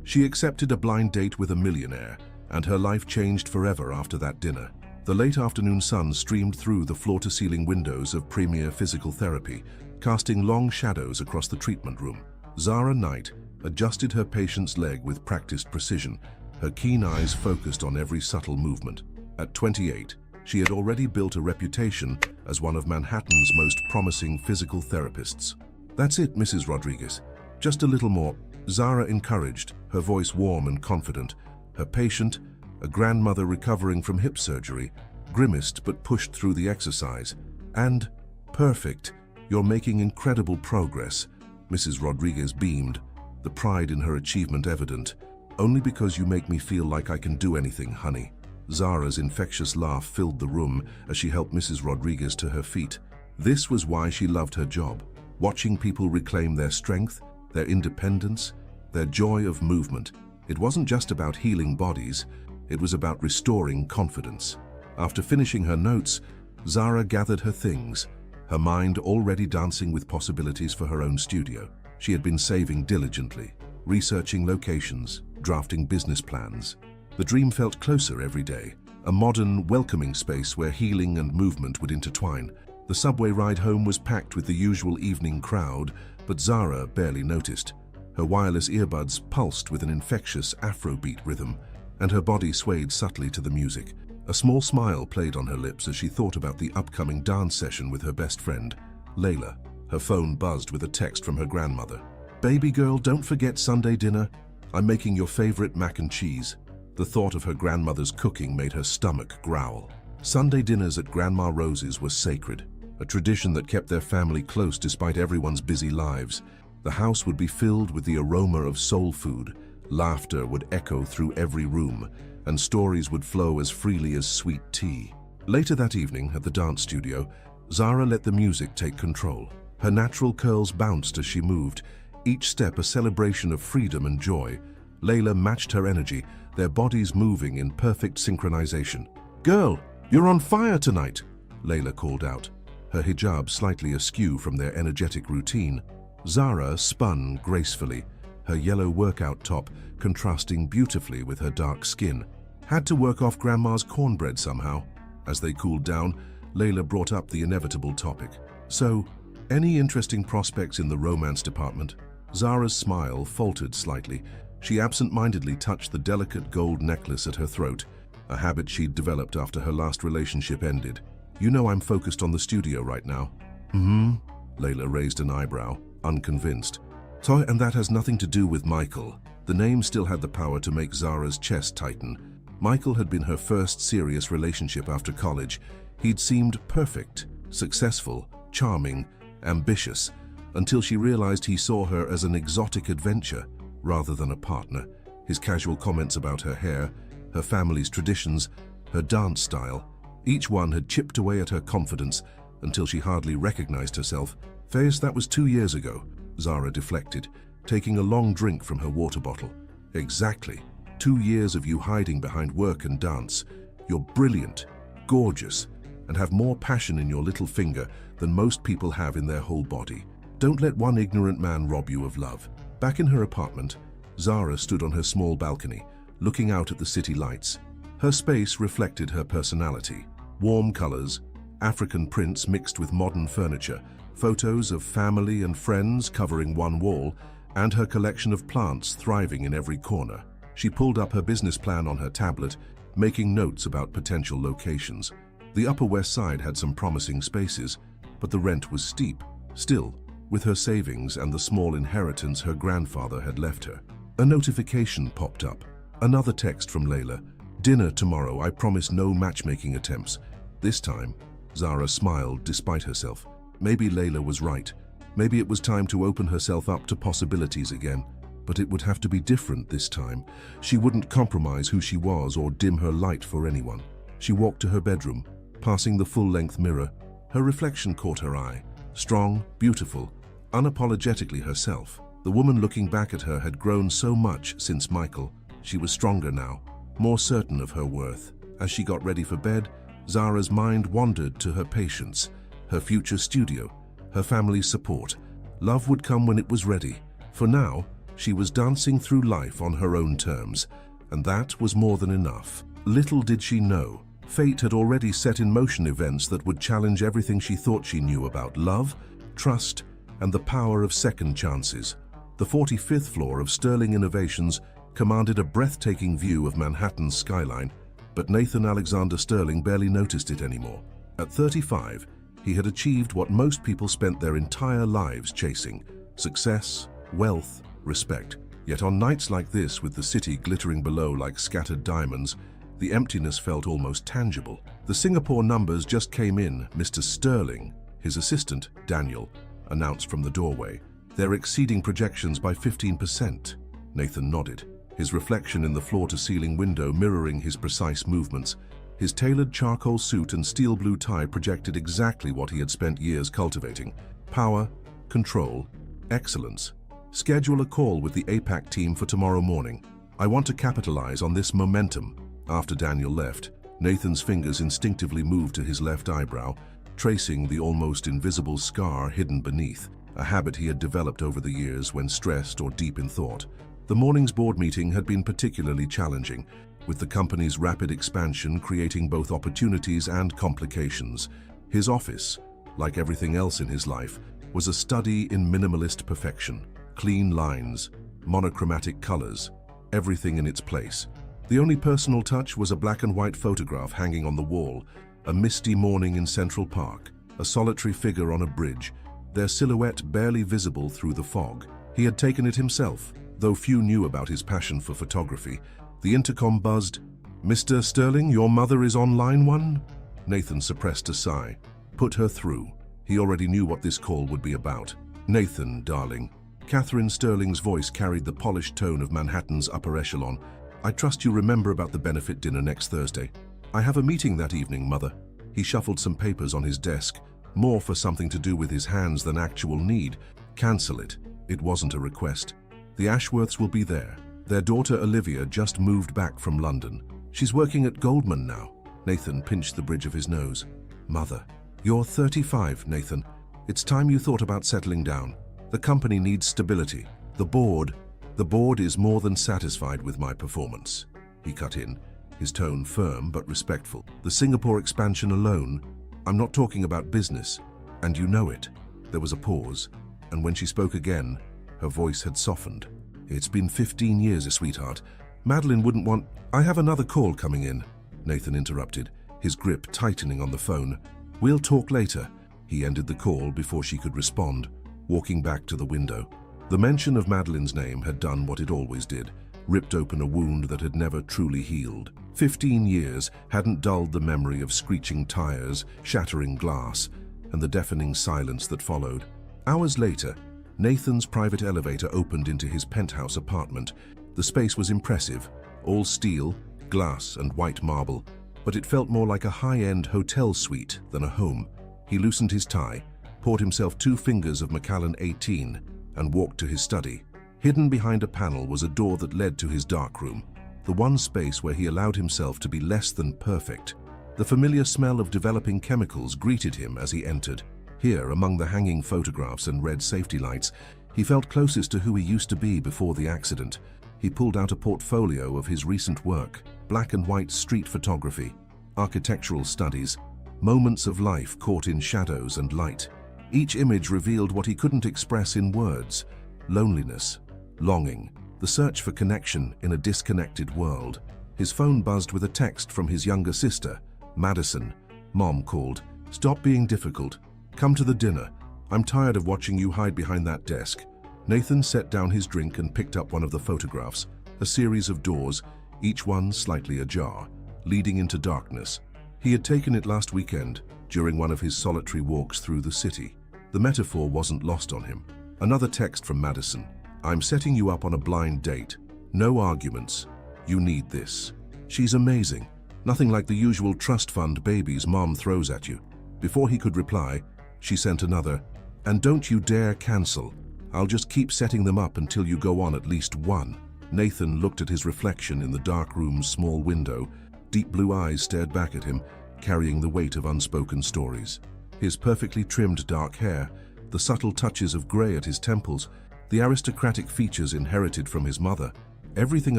She accepted a blind date with a millionaire, and her life changed forever after that dinner. The late afternoon sun streamed through the floor-to-ceiling windows of Premier Physical Therapy, casting long shadows across the treatment room. Zara Knight adjusted her patient's leg with practiced precision, her keen eyes focused on every subtle movement. At 28, she had already built a reputation as one of Manhattan's most promising physical therapists. "That's it, Mrs. Rodriguez. Just a little more," Zara encouraged, her voice warm and confident. Her patient, a grandmother recovering from hip surgery, grimaced but pushed through the exercise. "And perfect. You're making incredible progress." Mrs. Rodriguez beamed, the pride in her achievement evident. "Only because you make me feel like I can do anything, honey." Zara's infectious laugh filled the room as she helped Mrs. Rodriguez to her feet. This was why she loved her job, watching people reclaim their strength, their independence, their joy of movement. It wasn't just about healing bodies, it was about restoring confidence. After finishing her notes, Zara gathered her things, her mind already dancing with possibilities for her own studio. She had been saving diligently, researching locations, drafting business plans. The dream felt closer every day, a modern, welcoming space where healing and movement would intertwine. The subway ride home was packed with the usual evening crowd, but Zara barely noticed. Her wireless earbuds pulsed with an infectious Afrobeat rhythm, and her body swayed subtly to the music. A small smile played on her lips as she thought about the upcoming dance session with her best friend, Layla. Her phone buzzed with a text from her grandmother. "Baby girl, don't forget Sunday dinner. I'm making your favorite mac and cheese." The thought of her grandmother's cooking made her stomach growl. Sunday dinners at Grandma Rose's were sacred, a tradition that kept their family close despite everyone's busy lives. The house would be filled with the aroma of soul food, laughter would echo through every room, and stories would flow as freely as sweet tea. Later that evening, at the dance studio, Zara let the music take control. Her natural curls bounced as she moved, each step a celebration of freedom and joy. Layla matched her energy, their bodies moving in perfect synchronization. "Girl, you're on fire tonight," Layla called out, her hijab slightly askew from their energetic routine. Zara spun gracefully, her yellow workout top contrasting beautifully with her dark skin. "Had to work off Grandma's cornbread somehow." As they cooled down, Layla brought up the inevitable topic. "So, any interesting prospects in the romance department?" Zara's smile faltered slightly. She absent-mindedly touched the delicate gold necklace at her throat, a habit she'd developed after her last relationship ended. "You know I'm focused on the studio right now." Layla raised an eyebrow, unconvinced. "So, and that has nothing to do with Michael." The name still had the power to make Zara's chest tighten. Michael had been her first serious relationship after college. He'd seemed perfect, successful, charming, ambitious, until she realized he saw her as an exotic adventure rather than a partner. His casual comments about her hair, her family's traditions, her dance style, each one had chipped away at her confidence until she hardly recognized herself. "Faith, that was 2 years ago," Zara deflected, taking a long drink from her water bottle. "Exactly. 2 years of you hiding behind work and dance. You're brilliant, gorgeous, and have more passion in your little finger than most people have in their whole body. Don't let one ignorant man rob you of love." Back in her apartment, Zara stood on her small balcony, looking out at the city lights. Her space reflected her personality. Warm colors, African prints mixed with modern furniture, photos of family and friends covering one wall, and her collection of plants thriving in every corner. She pulled up her business plan on her tablet, making notes about potential locations. The Upper West Side had some promising spaces, but the rent was steep. Still, with her savings and the small inheritance her grandfather had left her, a notification popped up. Another text from Layla. "Dinner tomorrow, I promise no matchmaking attempts." This time, Zara smiled despite herself. Maybe Layla was right. Maybe it was time to open herself up to possibilities again. But it would have to be different this time. She wouldn't compromise who she was or dim her light for anyone. She walked to her bedroom, passing the full-length mirror. Her reflection caught her eye. Strong, beautiful, unapologetically herself. The woman looking back at her had grown so much since Michael. She was stronger now, more certain of her worth. As she got ready for bed, Zara's mind wandered to her patients, her future studio, her family's support. Love would come when it was ready. For now, She was dancing through life on her own terms, and that was more than enough. Little did she know, fate had already set in motion events that would challenge everything she thought she knew about love, trust, and the power of second chances. The 45th floor of Sterling Innovations commanded a breathtaking view of Manhattan's skyline, but Nathan Alexander Sterling barely noticed it anymore. At 35, he had achieved what most people spent their entire lives chasing: success, wealth, respect. Yet on nights like this, with the city glittering below like scattered diamonds, the emptiness felt almost tangible. The Singapore numbers just came in. Mr. Sterling, his assistant, Daniel, announced from the doorway. They're exceeding projections by 15%. Nathan nodded, his reflection in the floor-to-ceiling window mirroring his precise movements. His tailored charcoal suit and steel blue tie projected exactly what he had spent years cultivating: power, control, excellence. Schedule a call with the APAC team for tomorrow morning. I want to capitalize on this momentum. After Daniel left, Nathan's fingers instinctively moved to his left eyebrow, tracing the almost invisible scar hidden beneath, a habit he had developed over the years when stressed or deep in thought. The morning's board meeting had been particularly challenging, with the company's rapid expansion creating both opportunities and complications. His office, like everything else in his life, was a study in minimalist perfection. Clean lines, monochromatic colors, everything in its place. The only personal touch was a black and white photograph hanging on the wall, a misty morning in Central Park, a solitary figure on a bridge, their silhouette barely visible through the fog. He had taken it himself, though few knew about his passion for photography. The intercom buzzed. "Mr. Sterling, your mother is on line 1? Nathan suppressed a sigh. Put her through. He already knew what this call would be about. "Nathan, darling." Catherine Sterling's voice carried the polished tone of Manhattan's upper echelon. "I trust you remember about the benefit dinner next Thursday." "I have a meeting that evening, Mother." He shuffled some papers on his desk, more for something to do with his hands than actual need. "Cancel it. It wasn't a request. The Ashworths will be there. Their daughter Olivia just moved back from London. She's working at Goldman now." Nathan pinched the bridge of his nose. "Mother." "You're 35, Nathan. It's time you thought about settling down. The company needs stability. The board is more than satisfied with my performance." He cut in, his tone firm but respectful. "The Singapore expansion alone, I'm not talking about business, and you know it." There was a pause, and when she spoke again, her voice had softened. "It's been 15 years, sweetheart. Madeline wouldn't want—" "I have another call coming in," Nathan interrupted, his grip tightening on the phone. "We'll talk later." He ended the call before she could respond, walking back to the window. The mention of Madeline's name had done what it always did, ripped open a wound that had never truly healed. 15 years hadn't dulled the memory of screeching tires, shattering glass, and the deafening silence that followed. Hours later, Nathan's private elevator opened into his penthouse apartment. The space was impressive, all steel, glass, and white marble, but it felt more like a high-end hotel suite than a home. He loosened his tie, poured himself 2 fingers of Macallan 18, and walked to his study. Hidden behind a panel was a door that led to his darkroom, the one space where he allowed himself to be less than perfect. The familiar smell of developing chemicals greeted him as he entered. Here, among the hanging photographs and red safety lights, he felt closest to who he used to be before the accident. He pulled out a portfolio of his recent work: black and white street photography, architectural studies, moments of life caught in shadows and light. Each image revealed what he couldn't express in words: loneliness, longing, the search for connection in a disconnected world. His phone buzzed with a text from his younger sister, Madison. Mom called. "Stop being difficult. Come to the dinner. I'm tired of watching you hide behind that desk." Nathan set down his drink and picked up one of the photographs, a series of doors, each one slightly ajar, leading into darkness. He had taken it last weekend, during one of his solitary walks through the city. The metaphor wasn't lost on him. Another text from Madison. "I'm setting you up on a blind date. No arguments. You need this." "She's amazing. Nothing like the usual trust fund babies Mom throws at you." Before he could reply, she sent another. "And don't you dare cancel. I'll just keep setting them up until you go on at least one." Nathan looked at his reflection in the dark room's small window. Deep blue eyes stared back at him, carrying the weight of unspoken stories. His perfectly trimmed dark hair, the subtle touches of gray at his temples, The aristocratic features inherited from his mother. Everything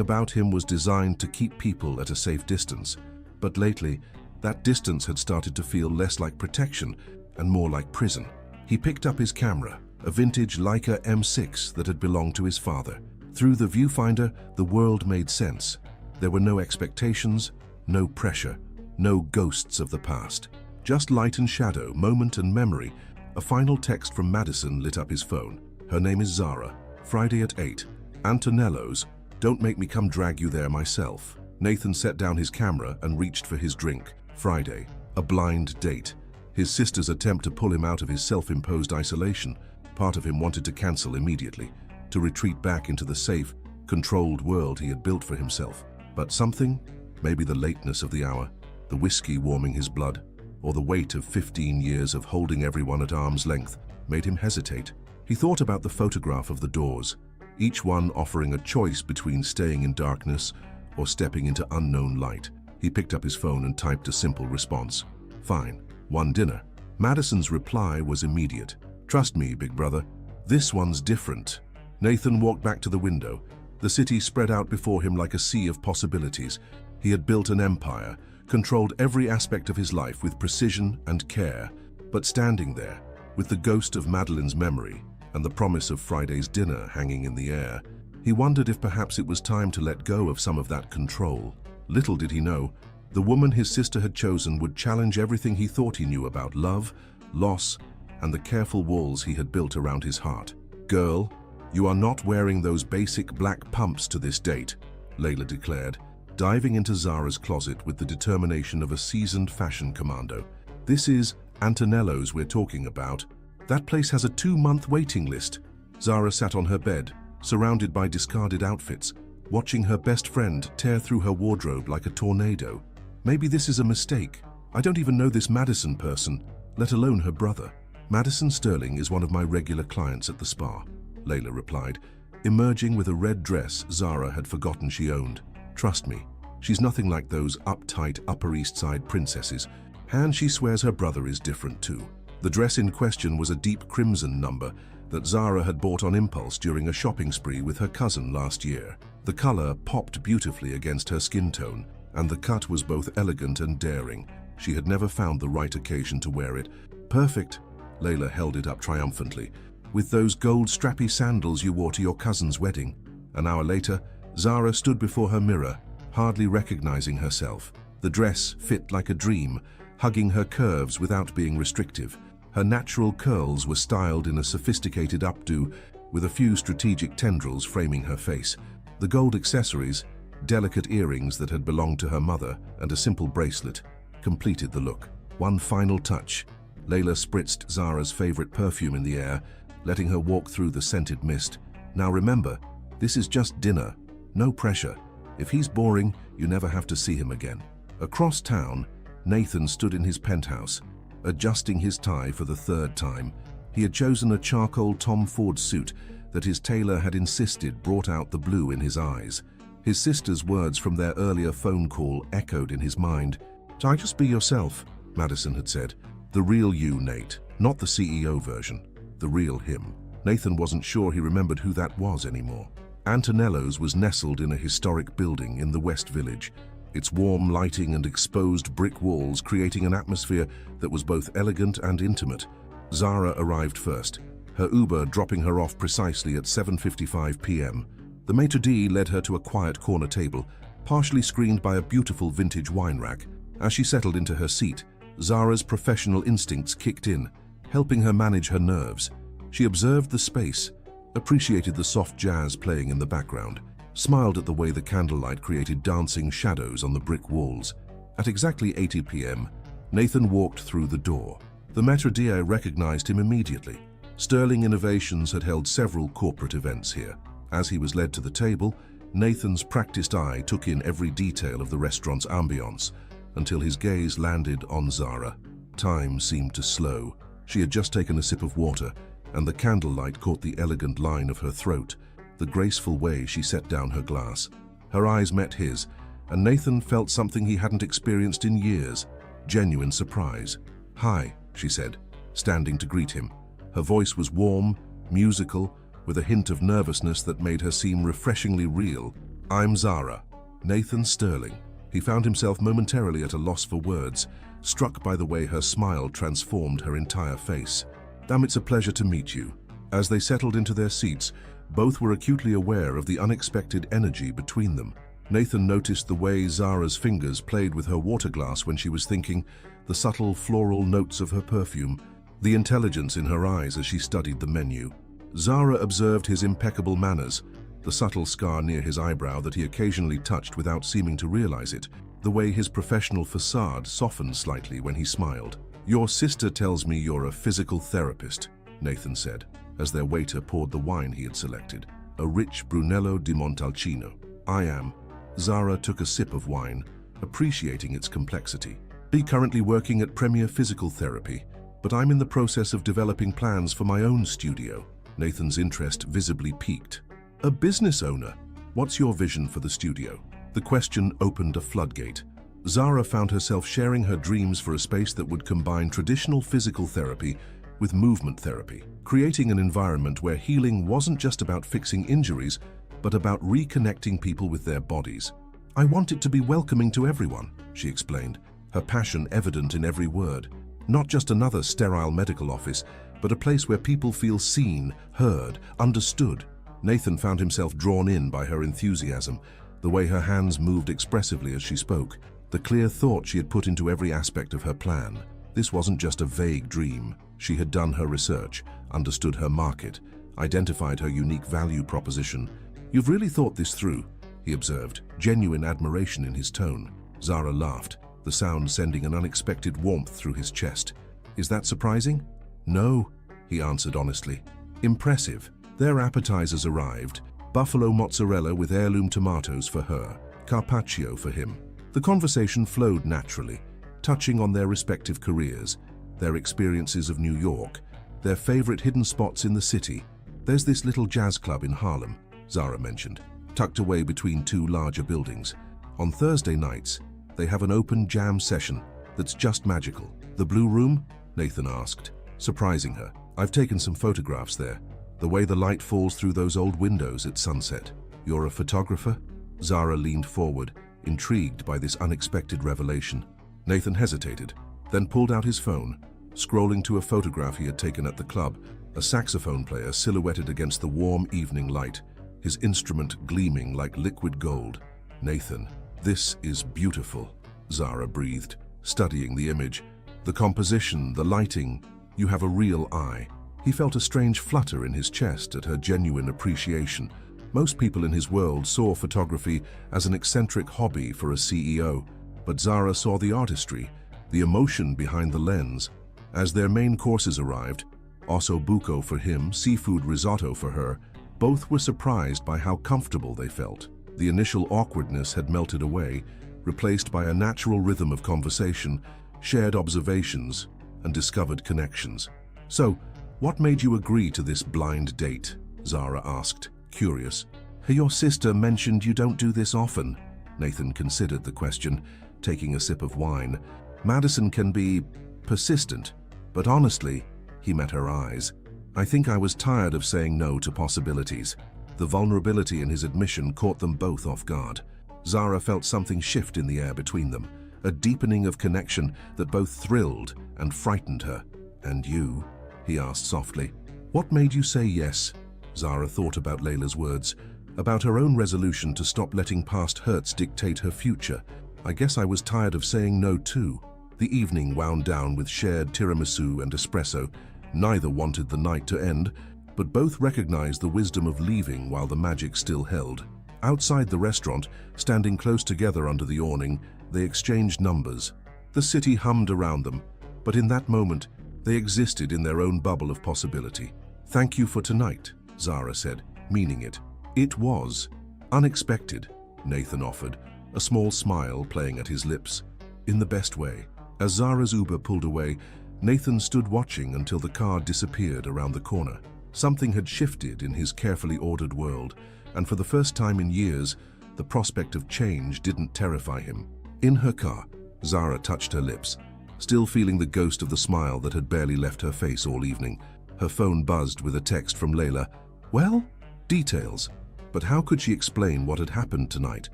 about him was designed to keep people at a safe distance. But lately, that distance had started to feel less like protection and more like prison. He picked up his camera, a vintage Leica M6 that had belonged to his father. Through the viewfinder, the world made sense. There were no expectations, no pressure, no ghosts of the past. Just light and shadow, moment and memory. A final text from Madison lit up his phone. Her name is Zara. Friday at 8. Antonello's. Don't make me come drag you there myself. Nathan set down his camera and reached for his drink. Friday. A blind date. His sister's attempt to pull him out of his self-imposed isolation. Part of him wanted to cancel immediately, to retreat back into the safe, controlled world he had built for himself. But something, maybe the lateness of the hour, the whiskey warming his blood, or the weight of 15 years of holding everyone at arm's length, made him hesitate. He thought about the photograph of the doors, each one offering a choice between staying in darkness or stepping into unknown light. He picked up his phone and typed a simple response. Fine. One dinner. Madison's reply was immediate. Trust me, big brother. This one's different. Nathan walked back to the window. The city spread out before him like a sea of possibilities. He had built an empire, controlled every aspect of his life with precision and care. But standing there, with the ghost of Madeline's memory and the promise of Friday's dinner hanging in the air, he wondered if perhaps it was time to let go of some of that control. Little did he know, the woman his sister had chosen would challenge everything he thought he knew about love, loss, and the careful walls he had built around his heart. Girl, you are not wearing those basic black pumps to this date, Layla declared, diving into Zara's closet with the determination of a seasoned fashion commando. This is Antonello's we're talking about. That place has a 2-month waiting list. Zara sat on her bed, surrounded by discarded outfits, watching her best friend tear through her wardrobe like a tornado. Maybe this is a mistake. I don't even know this Madison person, let alone her brother. Madison Sterling is one of my regular clients at the spa, Layla replied, emerging with a red dress Zara had forgotten she owned. Trust me, she's nothing like those uptight Upper East Side princesses, and she swears her brother is different too. The dress in question was a deep crimson number that Zara had bought on impulse during a shopping spree with her cousin last year. The color popped beautifully against her skin tone, and the cut was both elegant and daring. She had never found the right occasion to wear it. Perfect, Layla held it up triumphantly, with those gold strappy sandals you wore to your cousin's wedding. An hour later, Zara stood before her mirror, hardly recognizing herself. The dress fit like a dream, hugging her curves without being restrictive. Her natural curls were styled in a sophisticated updo, with a few strategic tendrils framing her face. The gold accessories, delicate earrings that had belonged to her mother, and a simple bracelet, completed the look. One final touch. Layla spritzed Zara's favorite perfume in the air, letting her walk through the scented mist. Now remember, this is just dinner. No pressure. If he's boring, you never have to see him again. Across town, Nathan stood in his penthouse, adjusting his tie for the third time. He had chosen a charcoal Tom Ford suit that his tailor had insisted brought out the blue in his eyes. His sister's words from their earlier phone call echoed in his mind. Just be yourself, Madison had said. The real you, Nate, not the CEO version. The real him. Nathan wasn't sure he remembered who that was anymore. Antonello's was nestled in a historic building in the West Village, its warm lighting and exposed brick walls creating an atmosphere that was both elegant and intimate. Zara arrived first, her Uber dropping her off precisely at 7:55 p.m. The maitre d' led her to a quiet corner table, partially screened by a beautiful vintage wine rack. As she settled into her seat, Zara's professional instincts kicked in, helping her manage her nerves. She observed the space, appreciated the soft jazz playing in the background, smiled at the way the candlelight created dancing shadows on the brick walls. At exactly 8 p.m., Nathan walked through the door. The maitre d' recognized him immediately. Sterling Innovations had held several corporate events here. As he was led to the table, Nathan's practiced eye took in every detail of the restaurant's ambience, until his gaze landed on Zara. Time seemed to slow. She had just taken a sip of water, and the candlelight caught the elegant line of her throat, the graceful way she set down her glass. Her eyes met his, and Nathan felt something he hadn't experienced in years, genuine surprise. "Hi," she said, standing to greet him. Her voice was warm, musical, with a hint of nervousness that made her seem refreshingly real. "I'm Zara." Nathan Sterling. He found himself momentarily at a loss for words, struck by the way her smile transformed her entire face. "It's a pleasure to meet you." As they settled into their seats, both were acutely aware of the unexpected energy between them. Nathan noticed the way Zara's fingers played with her water glass when she was thinking, the subtle floral notes of her perfume, the intelligence in her eyes as she studied the menu. Zara observed his impeccable manners, the subtle scar near his eyebrow that he occasionally touched without seeming to realize it, the way his professional facade softened slightly when he smiled. "Your sister tells me you're a physical therapist," Nathan said, as their waiter poured the wine he had selected, a rich Brunello di Montalcino. "I am." Zara took a sip of wine, appreciating its complexity. "I'm currently working at Premier Physical Therapy, but I'm in the process of developing plans for my own studio." Nathan's interest visibly piqued. "A business owner? What's your vision for the studio?" The question opened a floodgate. Zara found herself sharing her dreams for a space that would combine traditional physical therapy with movement therapy, creating an environment where healing wasn't just about fixing injuries, but about reconnecting people with their bodies. "I want it to be welcoming to everyone," she explained, her passion evident in every word. "Not just another sterile medical office, but a place where people feel seen, heard, understood." Nathan found himself drawn in by her enthusiasm, the way her hands moved expressively as she spoke, the clear thought she had put into every aspect of her plan. This wasn't just a vague dream. She had done her research, understood her market, identified her unique value proposition. "You've really thought this through," he observed, genuine admiration in his tone. Zara laughed, the sound sending an unexpected warmth through his chest. "Is that surprising?" "No," he answered honestly. "Impressive." Their appetizers arrived, buffalo mozzarella with heirloom tomatoes for her, carpaccio for him. The conversation flowed naturally, touching on their respective careers, their experiences of New York, their favorite hidden spots in the city. "There's this little jazz club in Harlem," Zara mentioned, tucked away between two larger buildings. "On Thursday nights, they have an open jam session that's just magical." "The Blue Room?" Nathan asked, surprising her. "I've taken some photographs there. The way the light falls through those old windows at sunset." "You're a photographer?" Zara leaned forward, intrigued by this unexpected revelation. Nathan hesitated, then pulled out his phone, scrolling to a photograph he had taken at the club, a saxophone player silhouetted against the warm evening light, his instrument gleaming like liquid gold. "Nathan, this is beautiful," Zara breathed, studying the image. "The composition, the lighting, you have a real eye." He felt a strange flutter in his chest at her genuine appreciation. Most people in his world saw photography as an eccentric hobby for a CEO, but Zara saw the artistry, the emotion behind the lens. As their main courses arrived, osso buco for him, seafood risotto for her, both were surprised by how comfortable they felt. The initial awkwardness had melted away, replaced by a natural rhythm of conversation, shared observations, and discovered connections. "So, what made you agree to this blind date?" Zara asked, curious. "Your sister mentioned you don't do this often." Nathan considered the question, taking a sip of wine. "Madison can be persistent, but honestly," he met her eyes, "I think I was tired of saying no to possibilities." The vulnerability in his admission caught them both off guard. Zara felt something shift in the air between them, a deepening of connection that both thrilled and frightened her. "And you?" he asked softly. "What made you say yes?" Zara thought about Layla's words, about her own resolution to stop letting past hurts dictate her future. "I guess I was tired of saying no too." The evening wound down with shared tiramisu and espresso. Neither wanted the night to end, but both recognized the wisdom of leaving while the magic still held. Outside the restaurant, standing close together under the awning, they exchanged numbers. The city hummed around them, but in that moment, they existed in their own bubble of possibility. "Thank you for tonight," Zara said, meaning it. "It was unexpected," Nathan offered, a small smile playing at his lips. In the best way. As Zara's Uber pulled away, Nathan stood watching until the car disappeared around the corner. Something had shifted in his carefully ordered world, and for the first time in years, the prospect of change didn't terrify him. In her car, Zara touched her lips, still feeling the ghost of the smile that had barely left her face all evening. Her phone buzzed with a text from Layla. Well, details. But how could she explain what had happened tonight?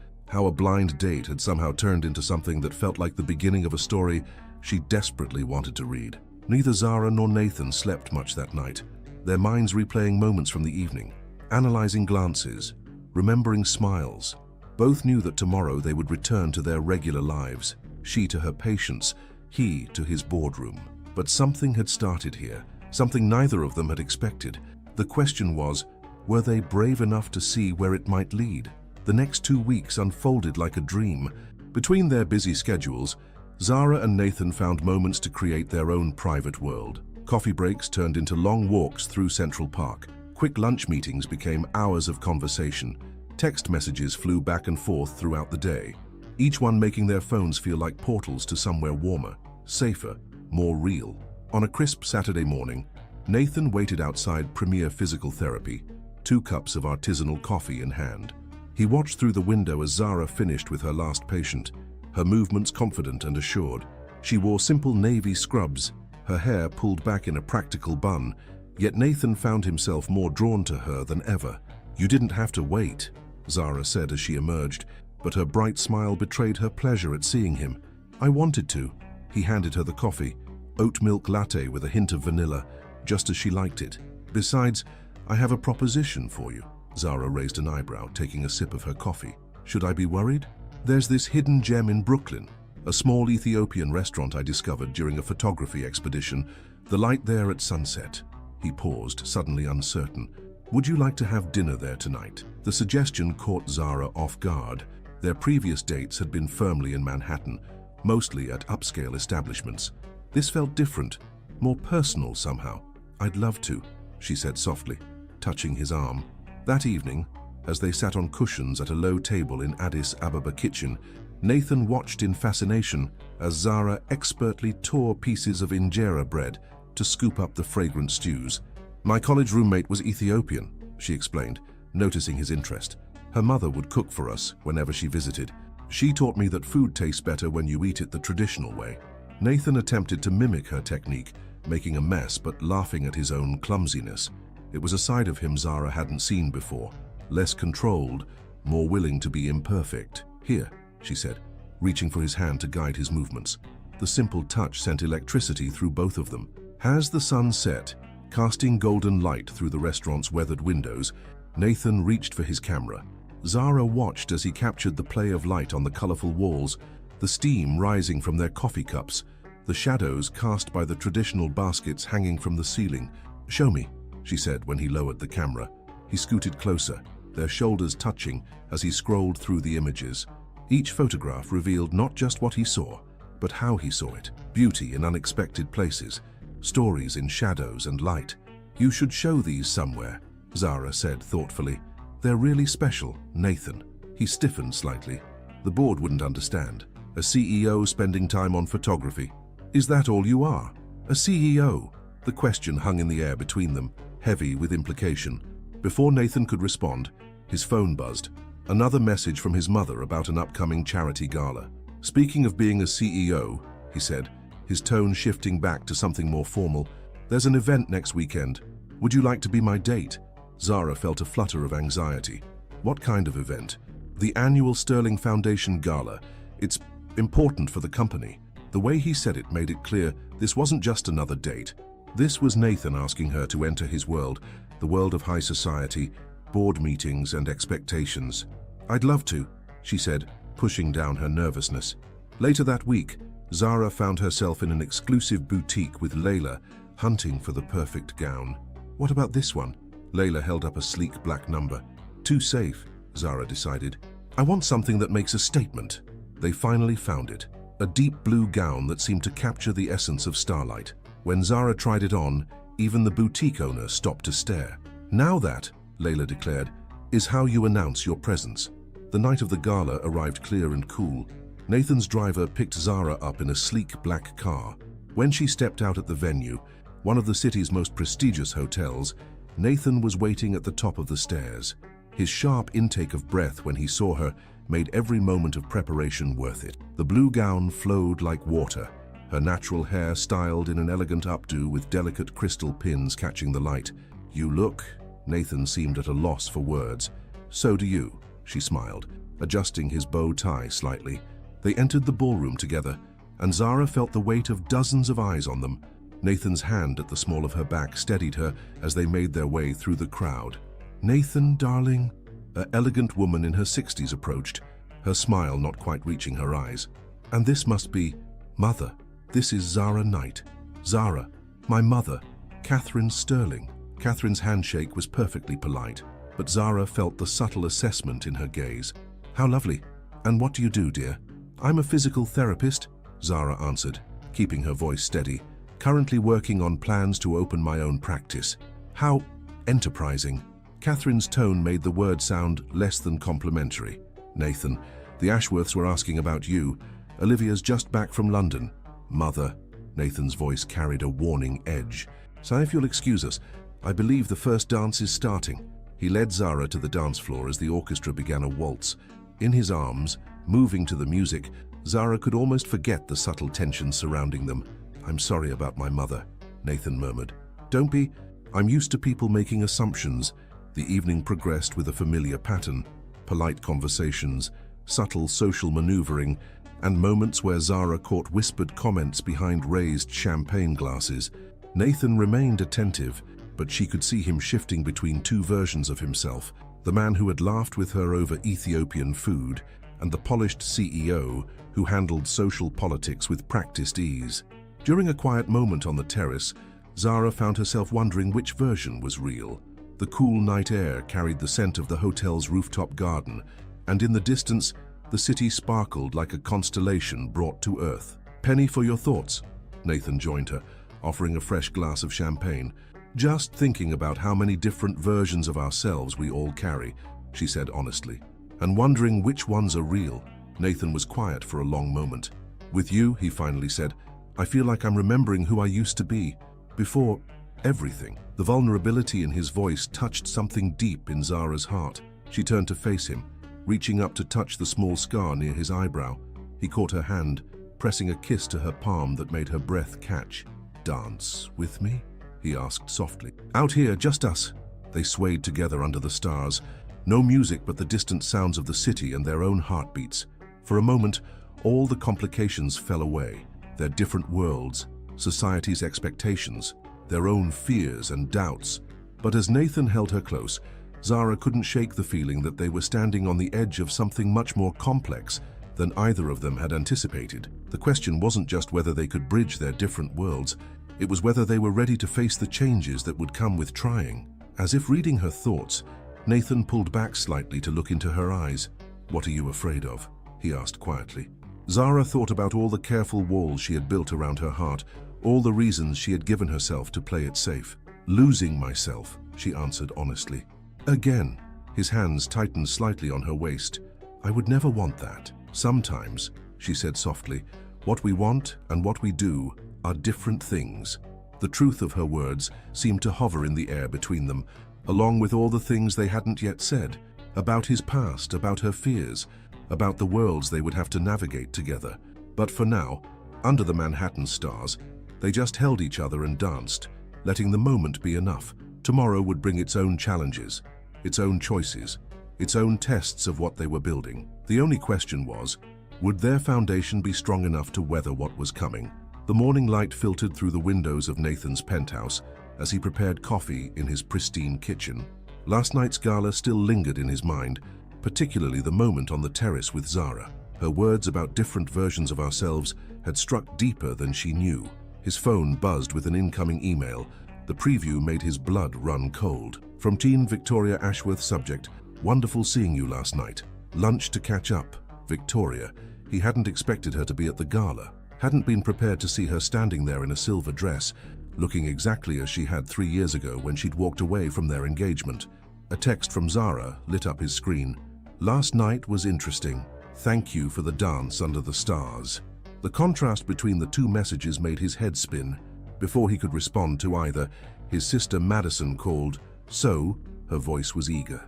How a blind date had somehow turned into something that felt like the beginning of a story she desperately wanted to read. Neither Zara nor Nathan slept much that night, their minds replaying moments from the evening, analyzing glances, remembering smiles. Both knew that tomorrow they would return to their regular lives, she to her patients, he to his boardroom. But something had started here, something neither of them had expected. The question was, were they brave enough to see where it might lead? The next 2 weeks unfolded like a dream. Between their busy schedules, Zara and Nathan found moments to create their own private world. Coffee breaks turned into long walks through Central Park. Quick lunch meetings became hours of conversation. Text messages flew back and forth throughout the day, each one making their phones feel like portals to somewhere warmer, safer, more real. On a crisp Saturday morning, Nathan waited outside Premier Physical Therapy, 2 cups of artisanal coffee in hand. He watched through the window as Zara finished with her last patient, her movements confident and assured. She wore simple navy scrubs, her hair pulled back in a practical bun, yet Nathan found himself more drawn to her than ever. "You didn't have to wait," Zara said as she emerged, but her bright smile betrayed her pleasure at seeing him. "I wanted to." He handed her the coffee, oat milk latte with a hint of vanilla, just as she liked it. "Besides, I have a proposition for you." Zara raised an eyebrow, taking a sip of her coffee. "Should I be worried? There's this hidden gem in Brooklyn, a small Ethiopian restaurant I discovered during a photography expedition. The light there at sunset." He paused, suddenly uncertain. "Would you like to have dinner there tonight?" The suggestion caught Zara off guard. Their previous dates had been firmly in Manhattan, mostly at upscale establishments. This felt different, more personal somehow. "I'd love to," she said softly, touching his arm. That evening, as they sat on cushions at a low table in Addis Ababa kitchen, Nathan watched in fascination as Zara expertly tore pieces of injera bread to scoop up the fragrant stews. "My college roommate was Ethiopian," she explained, noticing his interest. "Her mother would cook for us whenever she visited. She taught me that food tastes better when you eat it the traditional way." Nathan attempted to mimic her technique, making a mess but laughing at his own clumsiness. It was a side of him Zara hadn't seen before, less controlled, more willing to be imperfect. "Here," she said, reaching for his hand to guide his movements. The simple touch sent electricity through both of them. As the sun set, casting golden light through the restaurant's weathered windows, Nathan reached for his camera. Zara watched as he captured the play of light on the colorful walls, the steam rising from their coffee cups, the shadows cast by the traditional baskets hanging from the ceiling. "Show me," she said when he lowered the camera. He scooted closer, their shoulders touching as he scrolled through the images. Each photograph revealed not just what he saw, but how he saw it. Beauty in unexpected places, stories in shadows and light. "You should show these somewhere," Zara said thoughtfully. "They're really special, Nathan." He stiffened slightly. The board wouldn't understand. A CEO spending time on photography. "Is that all you are? A CEO?" The question hung in the air between them, heavy with implication. Before Nathan could respond, his phone buzzed. Another message from his mother about an upcoming charity gala. "Speaking of being a CEO," he said, his tone shifting back to something more formal, "there's an event next weekend. Would you like to be my date?" Zara felt a flutter of anxiety. What kind of event? "The annual Sterling Foundation Gala. It's important for the company." The way he said it made it clear this wasn't just another date. This was Nathan asking her to enter his world, the world of high society, board meetings and expectations. "I'd love to," she said, pushing down her nervousness. Later that week, Zara found herself in an exclusive boutique with Layla, hunting for the perfect gown. "What about this one?" Layla held up a sleek black number. "Too safe," Zara decided. "I want something that makes a statement." They finally found it, a deep blue gown that seemed to capture the essence of starlight. When Zara tried it on, even the boutique owner stopped to stare. "Now that," Layla declared, "is how you announce your presence." The night of the gala arrived clear and cool. Nathan's driver picked Zara up in a sleek black car. When she stepped out at the venue, one of the city's most prestigious hotels, Nathan was waiting at the top of the stairs. His sharp intake of breath when he saw her made every moment of preparation worth it. The blue gown flowed like water, her natural hair styled in an elegant updo with delicate crystal pins catching the light. "You look," Nathan seemed at a loss for words. "So do you," she smiled, adjusting his bow tie slightly. They entered the ballroom together, and Zara felt the weight of dozens of eyes on them. Nathan's hand at the small of her back steadied her as they made their way through the crowd. "Nathan, darling," an elegant woman in her 60s approached, her smile not quite reaching her eyes. "And this must be Mother. This is Zara Knight. Zara, my mother, Catherine Sterling." Catherine's handshake was perfectly polite, but Zara felt the subtle assessment in her gaze. "How lovely. And what do you do, dear?" "I'm a physical therapist," Zara answered, keeping her voice steady. "Currently working on plans to open my own practice." "How enterprising." Catherine's tone made the word sound less than complimentary. "Nathan, the Ashworths were asking about you. Olivia's just back from London." "Mother," Nathan's voice carried a warning edge. "So if you'll excuse us, I believe the first dance is starting." He led Zara to the dance floor as the orchestra began a waltz. In his arms, moving to the music, Zara could almost forget the subtle tension surrounding them. "I'm sorry about my mother," Nathan murmured. "Don't be. I'm used to people making assumptions." The evening progressed with a familiar pattern: polite conversations, subtle social maneuvering, and moments where Zara caught whispered comments behind raised champagne glasses. Nathan remained attentive, but she could see him shifting between two versions of himself: the man who had laughed with her over Ethiopian food, and the polished CEO who handled social politics with practiced ease. During a quiet moment on the terrace, Zara found herself wondering which version was real. The cool night air carried the scent of the hotel's rooftop garden, and in the distance, the city sparkled like a constellation brought to earth. "Penny for your thoughts," Nathan joined her, offering a fresh glass of champagne. "Just thinking about how many different versions of ourselves we all carry," she said honestly, "and wondering which ones are real." Nathan was quiet for a long moment. "With you," he finally said, "I feel like I'm remembering who I used to be, before everything." The vulnerability in his voice touched something deep in Zara's heart. She turned to face him, reaching up to touch the small scar near his eyebrow. He caught her hand, pressing a kiss to her palm that made her breath catch. "Dance with me?" he asked softly. "Out here, just us." They swayed together under the stars. No music but the distant sounds of the city and their own heartbeats. For a moment, all the complications fell away. Their different worlds, society's expectations, their own fears and doubts. But as Nathan held her close, Zara couldn't shake the feeling that they were standing on the edge of something much more complex than either of them had anticipated. The question wasn't just whether they could bridge their different worlds, it was whether they were ready to face the changes that would come with trying. As if reading her thoughts, Nathan pulled back slightly to look into her eyes. "What are you afraid of?" he asked quietly. Zara thought about all the careful walls she had built around her heart, all the reasons she had given herself to play it safe. "Losing myself," she answered honestly. Again, his hands tightened slightly on her waist. "I would never want that." "Sometimes," she said softly, "what we want and what we do are different things." The truth of her words seemed to hover in the air between them, along with all the things they hadn't yet said, about his past, about her fears, about the worlds they would have to navigate together. But for now, under the Manhattan stars, they just held each other and danced, letting the moment be enough. Tomorrow would bring its own challenges, its own choices, its own tests of what they were building. The only question was, would their foundation be strong enough to weather what was coming? The morning light filtered through the windows of Nathan's penthouse as he prepared coffee in his pristine kitchen. Last night's gala still lingered in his mind, particularly the moment on the terrace with Zara. Her words about different versions of ourselves had struck deeper than she knew. His phone buzzed with an incoming email. The preview made his blood run cold. From teen Victoria Ashworth, subject: "Wonderful seeing you last night. Lunch to catch up." Victoria. He hadn't expected her to be at the gala, hadn't been prepared to see her standing there in a silver dress, looking exactly as she had 3 years ago when she'd walked away from their engagement. A text from Zara lit up his screen. "Last night was interesting. Thank you for the dance under the stars." The contrast between the two messages made his head spin. Before he could respond to either, his sister Madison called. "So?" Her voice was eager.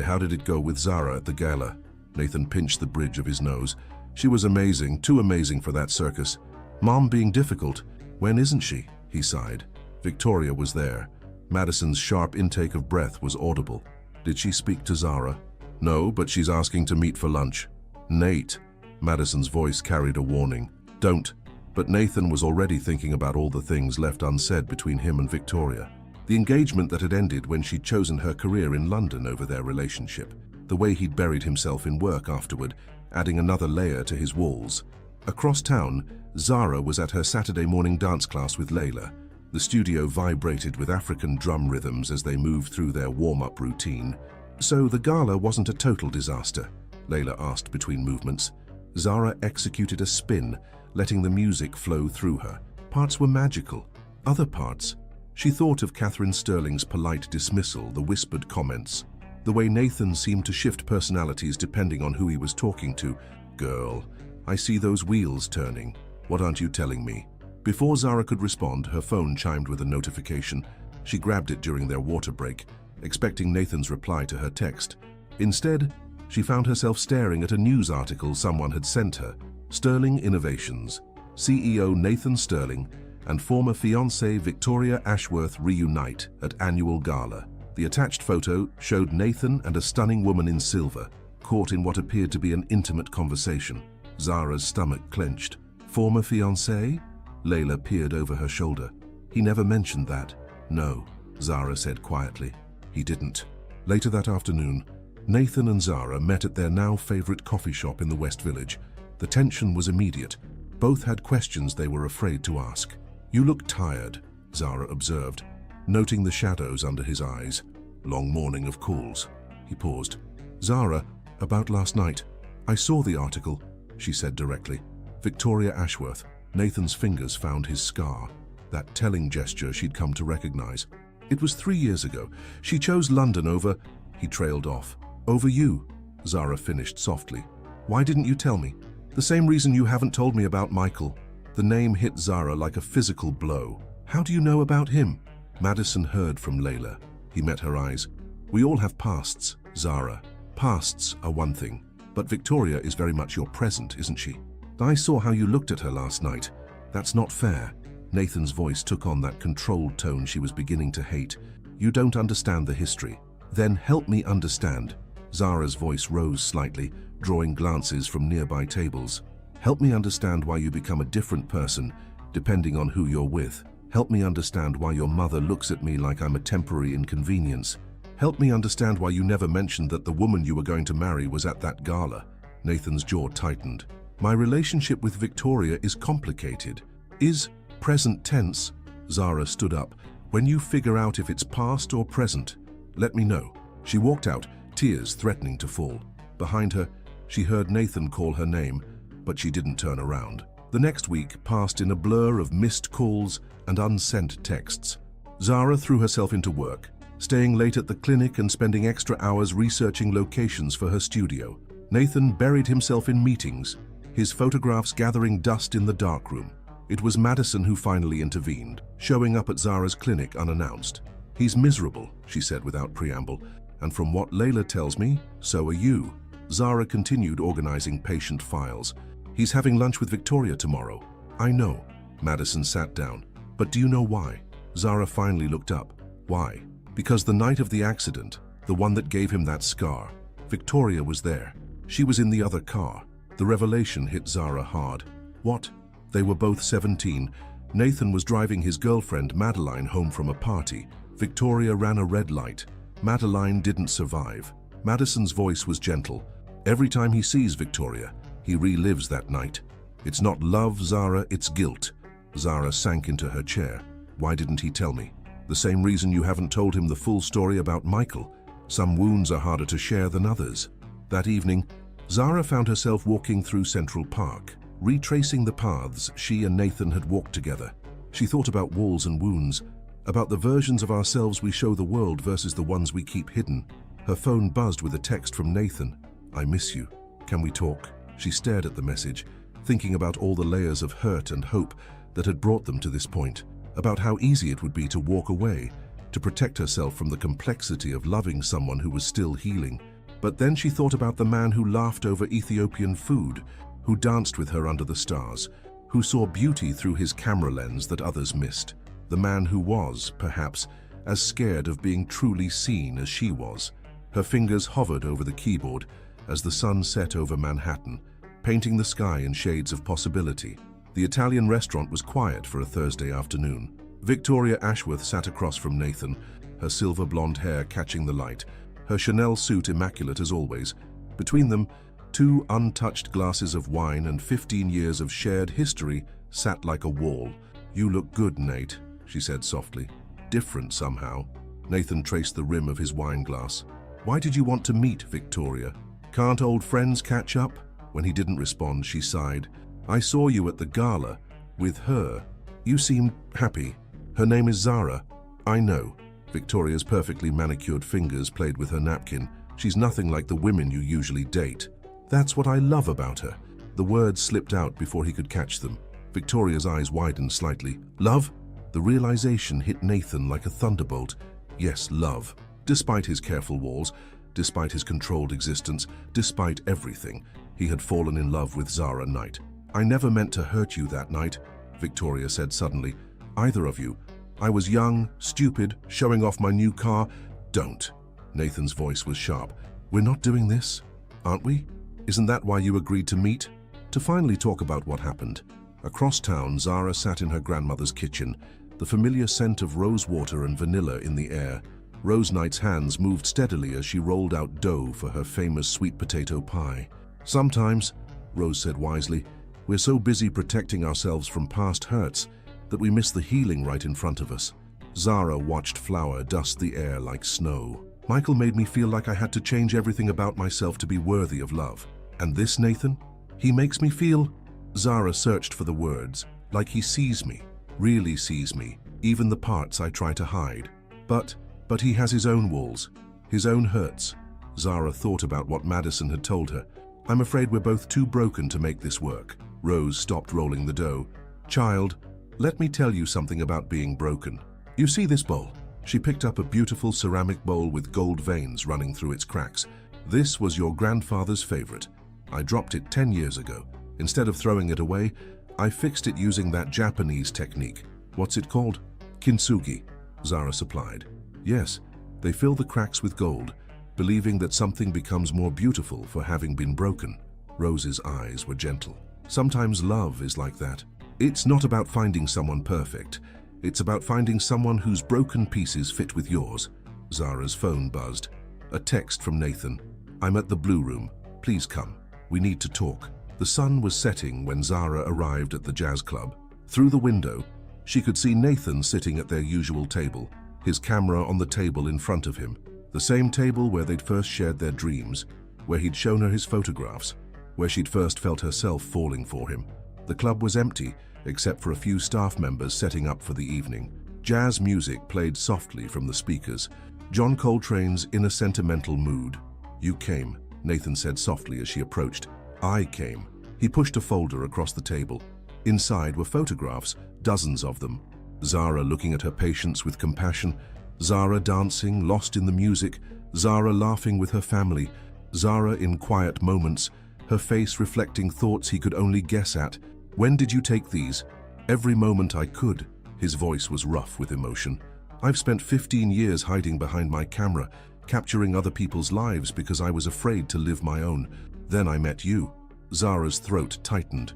"How did it go with Zara at the gala?" Nathan pinched the bridge of his nose. "She was amazing, too amazing for that circus." "Mom being difficult. When isn't she?" He sighed. Victoria was there, Madison's sharp intake of breath was audible. Did she speak to Zara? No, but she's asking to meet for lunch. Nate. Madison's voice carried a warning. Don't. But Nathan was already thinking about all the things left unsaid between him and Victoria. The engagement that had ended when she'd chosen her career in London over their relationship. The way he'd buried himself in work afterward, adding another layer to his walls. Across town, Zara was at her Saturday morning dance class with Layla. The studio vibrated with African drum rhythms as they moved through their warm-up routine. So the gala wasn't a total disaster? Layla asked between movements. Zara executed a spin, letting the music flow through her. Parts were magical. Other parts, she thought of Catherine Sterling's polite dismissal, the whispered comments. The way Nathan seemed to shift personalities depending on who he was talking to. Girl, I see those wheels turning. What aren't you telling me? Before Zara could respond, her phone chimed with a notification. She grabbed it during their water break, expecting Nathan's reply to her text. Instead, she found herself staring at a news article someone had sent her. Sterling Innovations. CEO Nathan Sterling and former fiancée Victoria Ashworth reunite at annual gala. The attached photo showed Nathan and a stunning woman in silver, caught in what appeared to be an intimate conversation. Zara's stomach clenched. Former fiancé? Layla peered over her shoulder. He never mentioned that. No, Zara said quietly. He didn't. Later that afternoon, Nathan and Zara met at their now favorite coffee shop in the West Village. The tension was immediate. Both had questions they were afraid to ask. You look tired, Zara observed, noting the shadows under his eyes. Long morning of calls. He paused. Zara, about last night. I saw the article, she said directly. Victoria Ashworth. Nathan's fingers found his scar, that telling gesture she'd come to recognize. It was 3 years ago. She chose London over... He trailed off. Over you, Zara finished softly. Why didn't you tell me? The same reason you haven't told me about Michael. The name hit Zara like a physical blow. How do you know about him? Madison heard from Layla. He met her eyes. We all have pasts, Zara. Pasts are one thing, but Victoria is very much your present, isn't she? I saw how you looked at her last night. That's not fair. Nathan's voice took on that controlled tone she was beginning to hate. You don't understand the history. Then help me understand. Zara's voice rose slightly, drawing glances from nearby tables. Help me understand why you become a different person, depending on who you're with. Help me understand why your mother looks at me like I'm a temporary inconvenience. Help me understand why you never mentioned that the woman you were going to marry was at that gala. Nathan's jaw tightened. My relationship with Victoria is complicated. Is present tense? Zara stood up. When you figure out if it's past or present, let me know. She walked out, tears threatening to fall. Behind her, she heard Nathan call her name, but she didn't turn around. The next week passed in a blur of missed calls and unsent texts. Zara threw herself into work, staying late at the clinic and spending extra hours researching locations for her studio. Nathan buried himself in meetings, his photographs gathering dust in the darkroom. It was Madison who finally intervened, showing up at Zara's clinic unannounced. He's miserable, she said without preamble, and from what Layla tells me, so are you. Zara continued organizing patient files. He's having lunch with Victoria tomorrow. I know. Madison sat down. But do you know why? Zara finally looked up. Why? Because the night of the accident, the one that gave him that scar, Victoria was there. She was in the other car. The revelation hit Zara hard. What? They were both 17. Nathan was driving his girlfriend Madeline home from a party. Victoria ran a red light. Madeline didn't survive. Madison's voice was gentle. Every time he sees Victoria, he relives that night. It's not love, Zara, it's guilt. Zara sank into her chair. Why didn't he tell me? The same reason you haven't told him the full story about Michael. Some wounds are harder to share than others. That evening, Zara found herself walking through Central Park, retracing the paths she and Nathan had walked together. She thought about walls and wounds, about the versions of ourselves we show the world versus the ones we keep hidden. Her phone buzzed with a text from Nathan. I miss you. Can we talk? She stared at the message, thinking about all the layers of hurt and hope that had brought them to this point, about how easy it would be to walk away, to protect herself from the complexity of loving someone who was still healing. But then she thought about the man who laughed over Ethiopian food, who danced with her under the stars, who saw beauty through his camera lens that others missed. The man who was, perhaps, as scared of being truly seen as she was. Her fingers hovered over the keyboard as the sun set over Manhattan, painting the sky in shades of possibility. The Italian restaurant was quiet for a Thursday afternoon. Victoria Ashworth sat across from Nathan, her silver blonde hair catching the light, her Chanel suit immaculate as always. Between them, 2 untouched glasses of wine and 15 years of shared history sat like a wall. "You look good, Nate," she said softly. "Different somehow." Nathan traced the rim of his wine glass. "Why did you want to meet, Victoria? Can't old friends catch up?" When he didn't respond, she sighed. "I saw you at the gala, with her. You seemed happy. Her name is Zara." "I know." Victoria's perfectly manicured fingers played with her napkin. "She's nothing like the women you usually date." "That's what I love about her." The words slipped out before he could catch them. Victoria's eyes widened slightly. "Love?" The realization hit Nathan like a thunderbolt. Yes, love. Despite his careful walls, despite his controlled existence, despite everything, he had fallen in love with Zara Knight. "I never meant to hurt you that night," Victoria said suddenly. "Either of you. I was young, stupid, showing off my new car." "Don't." Nathan's voice was sharp. "We're not doing this, aren't we? Isn't that why you agreed to meet?" To finally talk about what happened. Across town, Zara sat in her grandmother's kitchen, the familiar scent of rose water and vanilla in the air. Rose Knight's hands moved steadily as she rolled out dough for her famous sweet potato pie. "Sometimes," Rose said wisely, "we're so busy protecting ourselves from past hurts that we miss the healing right in front of us." Zara watched flour dust the air like snow. "Michael made me feel like I had to change everything about myself to be worthy of love. And this, Nathan? He makes me feel—" Zara searched for the words. "Like he sees me, really sees me, even the parts I try to hide. But he has his own walls, his own hurts." Zara thought about what Madison had told her. "I'm afraid we're both too broken to make this work." Rose stopped rolling the dough. "Child, let me tell you something about being broken. You see this bowl?" She picked up a beautiful ceramic bowl with gold veins running through its cracks. "This was your grandfather's favorite. I dropped it 10 years ago. Instead of throwing it away, I fixed it using that Japanese technique. What's it called?" "Kintsugi," Zara supplied. "Yes, they fill the cracks with gold, believing that something becomes more beautiful for having been broken." Rose's eyes were gentle. "Sometimes love is like that. It's not about finding someone perfect. It's about finding someone whose broken pieces fit with yours." Zara's phone buzzed. A text from Nathan. "I'm at the Blue Room. Please come. We need to talk." The sun was setting when Zara arrived at the jazz club. Through the window, she could see Nathan sitting at their usual table, his camera on the table in front of him. The same table where they'd first shared their dreams, where he'd shown her his photographs, where she'd first felt herself falling for him. The club was empty, except for a few staff members setting up for the evening. Jazz music played softly from the speakers. John Coltrane's In a Sentimental Mood. "You came," Nathan said softly as she approached. "I came." He pushed a folder across the table. Inside were photographs, dozens of them. Zara looking at her patients with compassion, Zara dancing, lost in the music, Zara laughing with her family, Zara in quiet moments, her face reflecting thoughts he could only guess at. "When did you take these?" "Every moment I could." His voice was rough with emotion. "I've spent 15 years hiding behind my camera, capturing other people's lives because I was afraid to live my own. Then I met you." Zara's throat tightened.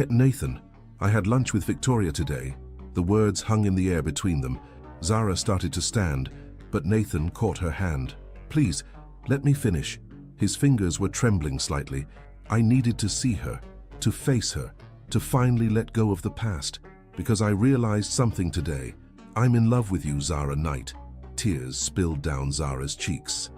"Nathan, I had lunch with Victoria today." The words hung in the air between them. Zara started to stand, but Nathan caught her hand. "Please, let me finish." His fingers were trembling slightly. "I needed to see her, to face her, to finally let go of the past, because I realized something today. I'm in love with you, Zara Knight." Tears spilled down Zara's cheeks.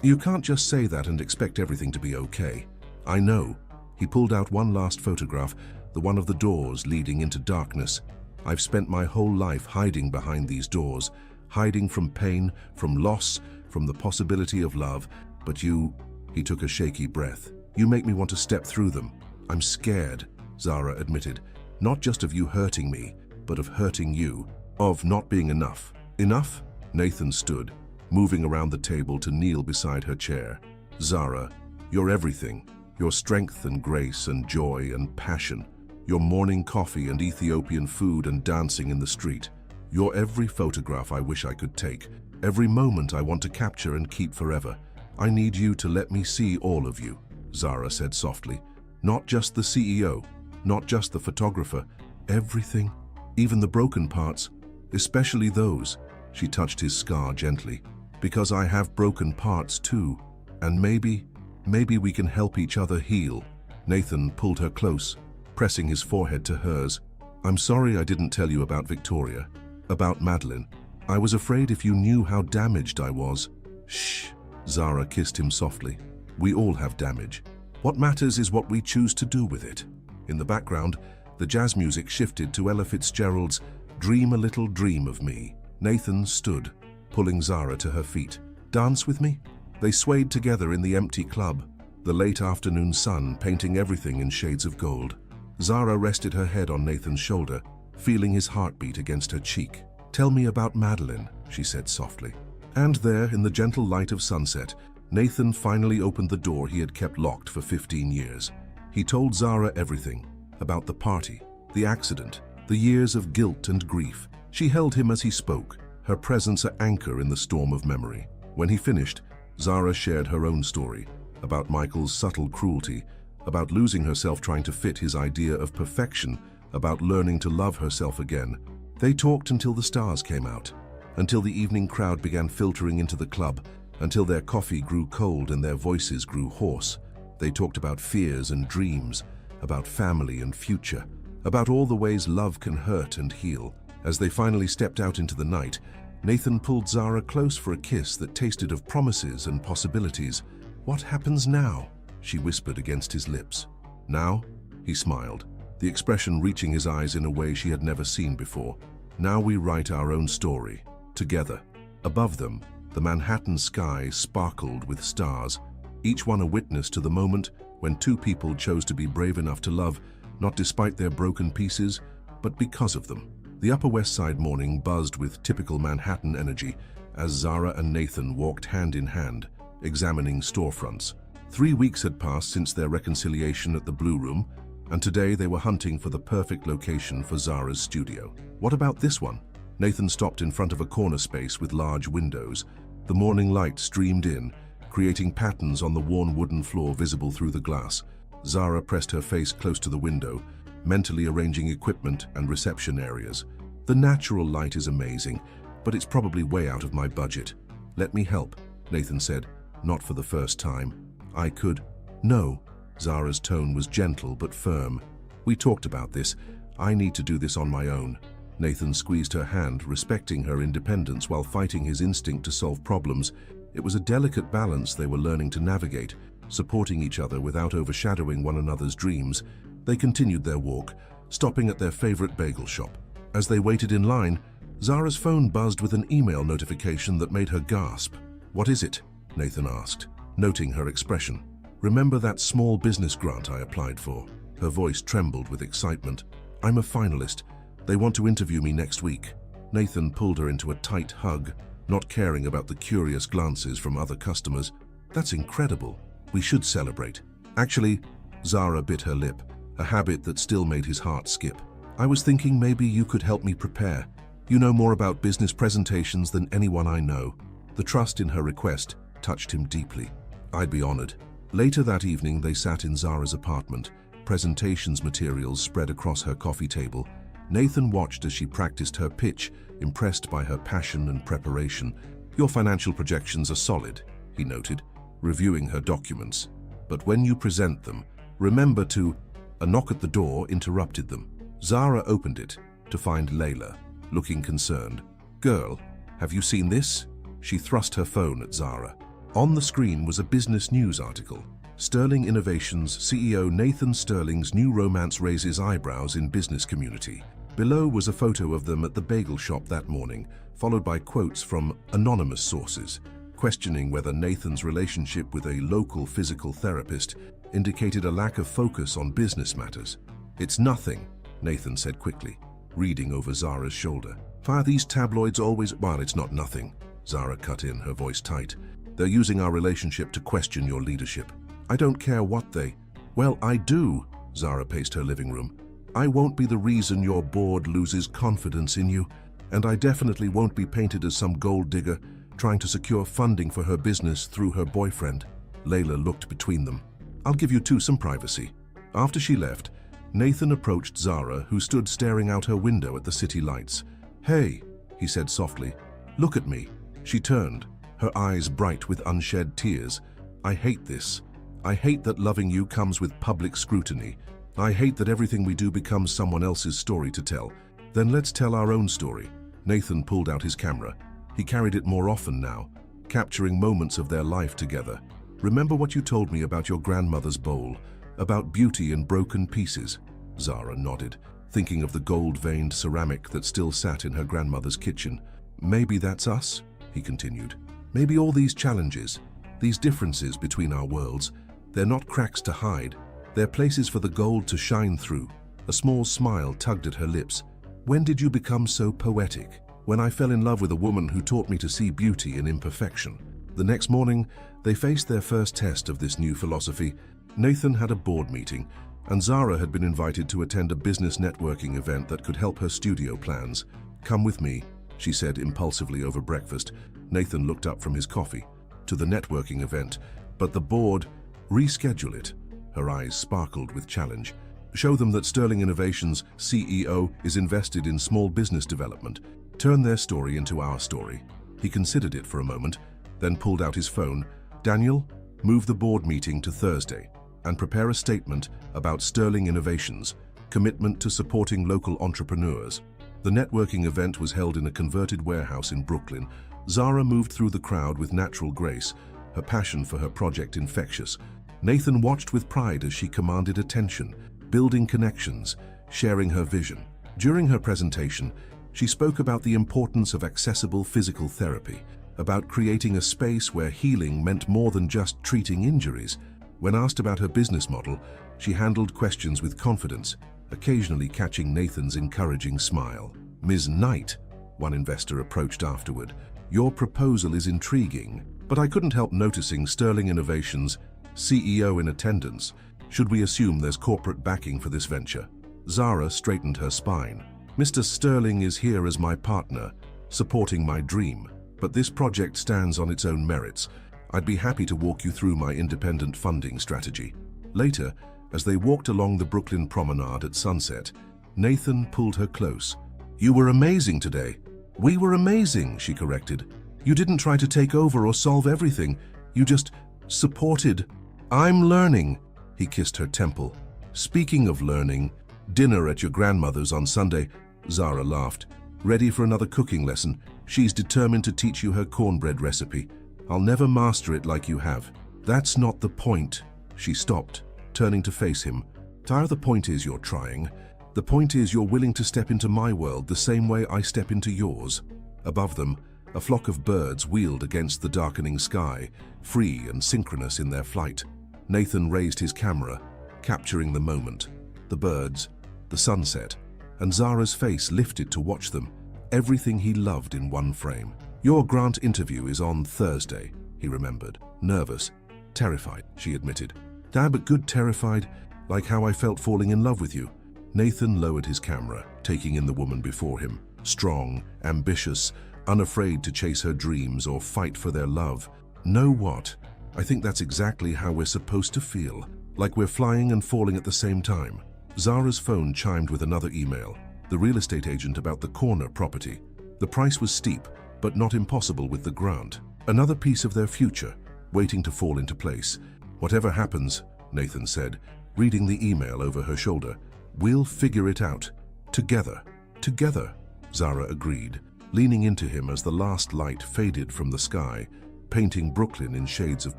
"You can't just say that and expect everything to be okay." "I know." He pulled out one last photograph, the one of the doors leading into darkness. "I've spent my whole life hiding behind these doors, hiding from pain, from loss, from the possibility of love. But you—" He took a shaky breath. "You make me want to step through them." "I'm scared," Zara admitted. "Not just of you hurting me, but of hurting you, of not being enough." "Enough?" Nathan stood, moving around the table to kneel beside her chair. "Zara, you're everything. Your strength and grace and joy and passion. Your morning coffee and Ethiopian food and dancing in the street. You're every photograph I wish I could take, every moment I want to capture and keep forever. I need you to let me see all of you, Zara said softly. Not just the CEO, not just the photographer, everything, even the broken parts, especially those. She touched his scar gently. Because I have broken parts too, and maybe we can help each other heal. Nathan pulled her close, pressing his forehead to hers. I'm sorry I didn't tell you about Victoria, about Madeline. I was afraid if you knew how damaged I was. Shh, Zara kissed him softly. We all have damage. What matters is what we choose to do with it. In the background, the jazz music shifted to Ella Fitzgerald's Dream a Little Dream of Me. Nathan stood, pulling Zara to her feet. Dance with me? They swayed together in the empty club, the late afternoon sun painting everything in shades of gold. Zara rested her head on Nathan's shoulder, feeling his heartbeat against her cheek. Tell me about Madeline, she said softly. And there, in the gentle light of sunset, Nathan finally opened the door he had kept locked for 15 years. He told Zara everything, about the party, the accident, the years of guilt and grief. She held him as he spoke, her presence an anchor in the storm of memory. When he finished, Zara shared her own story, about Michael's subtle cruelty, about losing herself trying to fit his idea of perfection, about learning to love herself again. They talked until the stars came out, until the evening crowd began filtering into the club, until their coffee grew cold and their voices grew hoarse. They talked about fears and dreams, about family and future, about all the ways love can hurt and heal. As they finally stepped out into the night, Nathan pulled Zara close for a kiss that tasted of promises and possibilities. What happens now? She whispered against his lips. Now? He smiled, the expression reaching his eyes in a way she had never seen before. Now we write our own story, together. Above them, the Manhattan sky sparkled with stars, each one a witness to the moment when two people chose to be brave enough to love, not despite their broken pieces, but because of them. The Upper West Side morning buzzed with typical Manhattan energy as Zara and Nathan walked hand in hand, examining storefronts. 3 weeks had passed since their reconciliation at the Blue Room, and today they were hunting for the perfect location for Zara's studio. What about this one? Nathan stopped in front of a corner space with large windows. The morning light streamed in, creating patterns on the worn wooden floor visible through the glass. Zara pressed her face close to the window, mentally arranging equipment and reception areas. The natural light is amazing, but it's probably way out of my budget. Let me help, Nathan said, not for the first time. I could. No. Zara's tone was gentle but firm. We talked about this. I need to do this on my own. Nathan squeezed her hand, respecting her independence while fighting his instinct to solve problems. It was a delicate balance they were learning to navigate, supporting each other without overshadowing one another's dreams. They continued their walk, stopping at their favorite bagel shop. As they waited in line, Zara's phone buzzed with an email notification that made her gasp. What is it? Nathan asked, noting her expression. Remember that small business grant I applied for? Her voice trembled with excitement. I'm a finalist. They want to interview me next week. Nathan pulled her into a tight hug, not caring about the curious glances from other customers. That's incredible. We should celebrate. Actually, Zara bit her lip, a habit that still made his heart skip. I was thinking maybe you could help me prepare. You know more about business presentations than anyone I know. The trust in her request touched him deeply. I'd be honored. Later that evening, they sat in Zara's apartment, presentations materials spread across her coffee table. Nathan watched as she practiced her pitch, impressed by her passion and preparation. Your financial projections are solid, he noted, reviewing her documents. But when you present them, remember to... A knock at the door interrupted them. Zara opened it to find Layla, looking concerned. Girl, have you seen this? She thrust her phone at Zara. On the screen was a business news article. Sterling Innovations CEO Nathan Sterling's new romance raises eyebrows in business community. Below was a photo of them at the bagel shop that morning, followed by quotes from anonymous sources, questioning whether Nathan's relationship with a local physical therapist indicated a lack of focus on business matters. It's nothing, Nathan said quickly, reading over Zara's shoulder. Are these tabloids always... Well, it's not nothing, Zara cut in, her voice tight. They're using our relationship to question your leadership. I don't care what they... Well, I do, Zara paced her living room. I won't be the reason your board loses confidence in you. And I definitely won't be painted as some gold digger trying to secure funding for her business through her boyfriend. Layla looked between them. I'll give you two some privacy. After she left, Nathan approached Zara, who stood staring out her window at the city lights. Hey, he said softly, look at me. She turned, her eyes bright with unshed tears. I hate this. I hate that loving you comes with public scrutiny. I hate that everything we do becomes someone else's story to tell. Then let's tell our own story. Nathan pulled out his camera. He carried it more often now, capturing moments of their life together. Remember what you told me about your grandmother's bowl, about beauty in broken pieces? Zara nodded, thinking of the gold-veined ceramic that still sat in her grandmother's kitchen. Maybe that's us, he continued. Maybe all these challenges, these differences between our worlds, they're not cracks to hide. They're places for the gold to shine through. A small smile tugged at her lips. When did you become so poetic? When I fell in love with a woman who taught me to see beauty in imperfection. The next morning, they faced their first test of this new philosophy. Nathan had a board meeting, and Zara had been invited to attend a business networking event that could help her studio plans. Come with me, she said impulsively over breakfast. Nathan looked up from his coffee. To the networking event, but the board, reschedule it. Her eyes sparkled with challenge. Show them that Sterling Innovations' CEO is invested in small business development. Turn their story into our story. He considered it for a moment, then pulled out his phone. Daniel, move the board meeting to Thursday and prepare a statement about Sterling Innovations' commitment to supporting local entrepreneurs. The networking event was held in a converted warehouse in Brooklyn. Zara moved through the crowd with natural grace, her passion for her project infectious. Nathan watched with pride as she commanded attention, building connections, sharing her vision. During her presentation, she spoke about the importance of accessible physical therapy, about creating a space where healing meant more than just treating injuries. When asked about her business model, she handled questions with confidence, occasionally catching Nathan's encouraging smile. Ms. Knight, one investor approached afterward, your proposal is intriguing, but I couldn't help noticing Sterling Innovations' CEO in attendance. Should we assume there's corporate backing for this venture? Zara straightened her spine. Mr. Sterling is here as my partner, supporting my dream, but this project stands on its own merits. I'd be happy to walk you through my independent funding strategy. Later, as they walked along the Brooklyn promenade at sunset, Nathan pulled her close. You were amazing today. We were amazing, she corrected. You didn't try to take over or solve everything. You just supported. I'm learning. He kissed her temple. Speaking of learning, dinner at your grandmother's on Sunday. Zara laughed. Ready for another cooking lesson? She's determined to teach you her cornbread recipe. I'll never master it like you have. That's not the point. She stopped, turning to face him. Tyre, the point is you're trying. The point is you're willing to step into my world the same way I step into yours. Above them, a flock of birds wheeled against the darkening sky, free and synchronous in their flight. Nathan raised his camera, capturing the moment. The birds, the sunset, and Zara's face lifted to watch them, everything he loved in one frame. Your grant interview is on Thursday, he remembered. Nervous, terrified, she admitted. Damn but good terrified, like how I felt falling in love with you. Nathan lowered his camera, taking in the woman before him. Strong, ambitious, unafraid to chase her dreams or fight for their love. Know what? I think that's exactly how we're supposed to feel, like we're flying and falling at the same time. Zara's phone chimed with another email, the real estate agent about the corner property. The price was steep, but not impossible with the grant. Another piece of their future, waiting to fall into place. Whatever happens, Nathan said, reading the email over her shoulder, we'll figure it out. Together. Together, Zara agreed, leaning into him as the last light faded from the sky, painting Brooklyn in shades of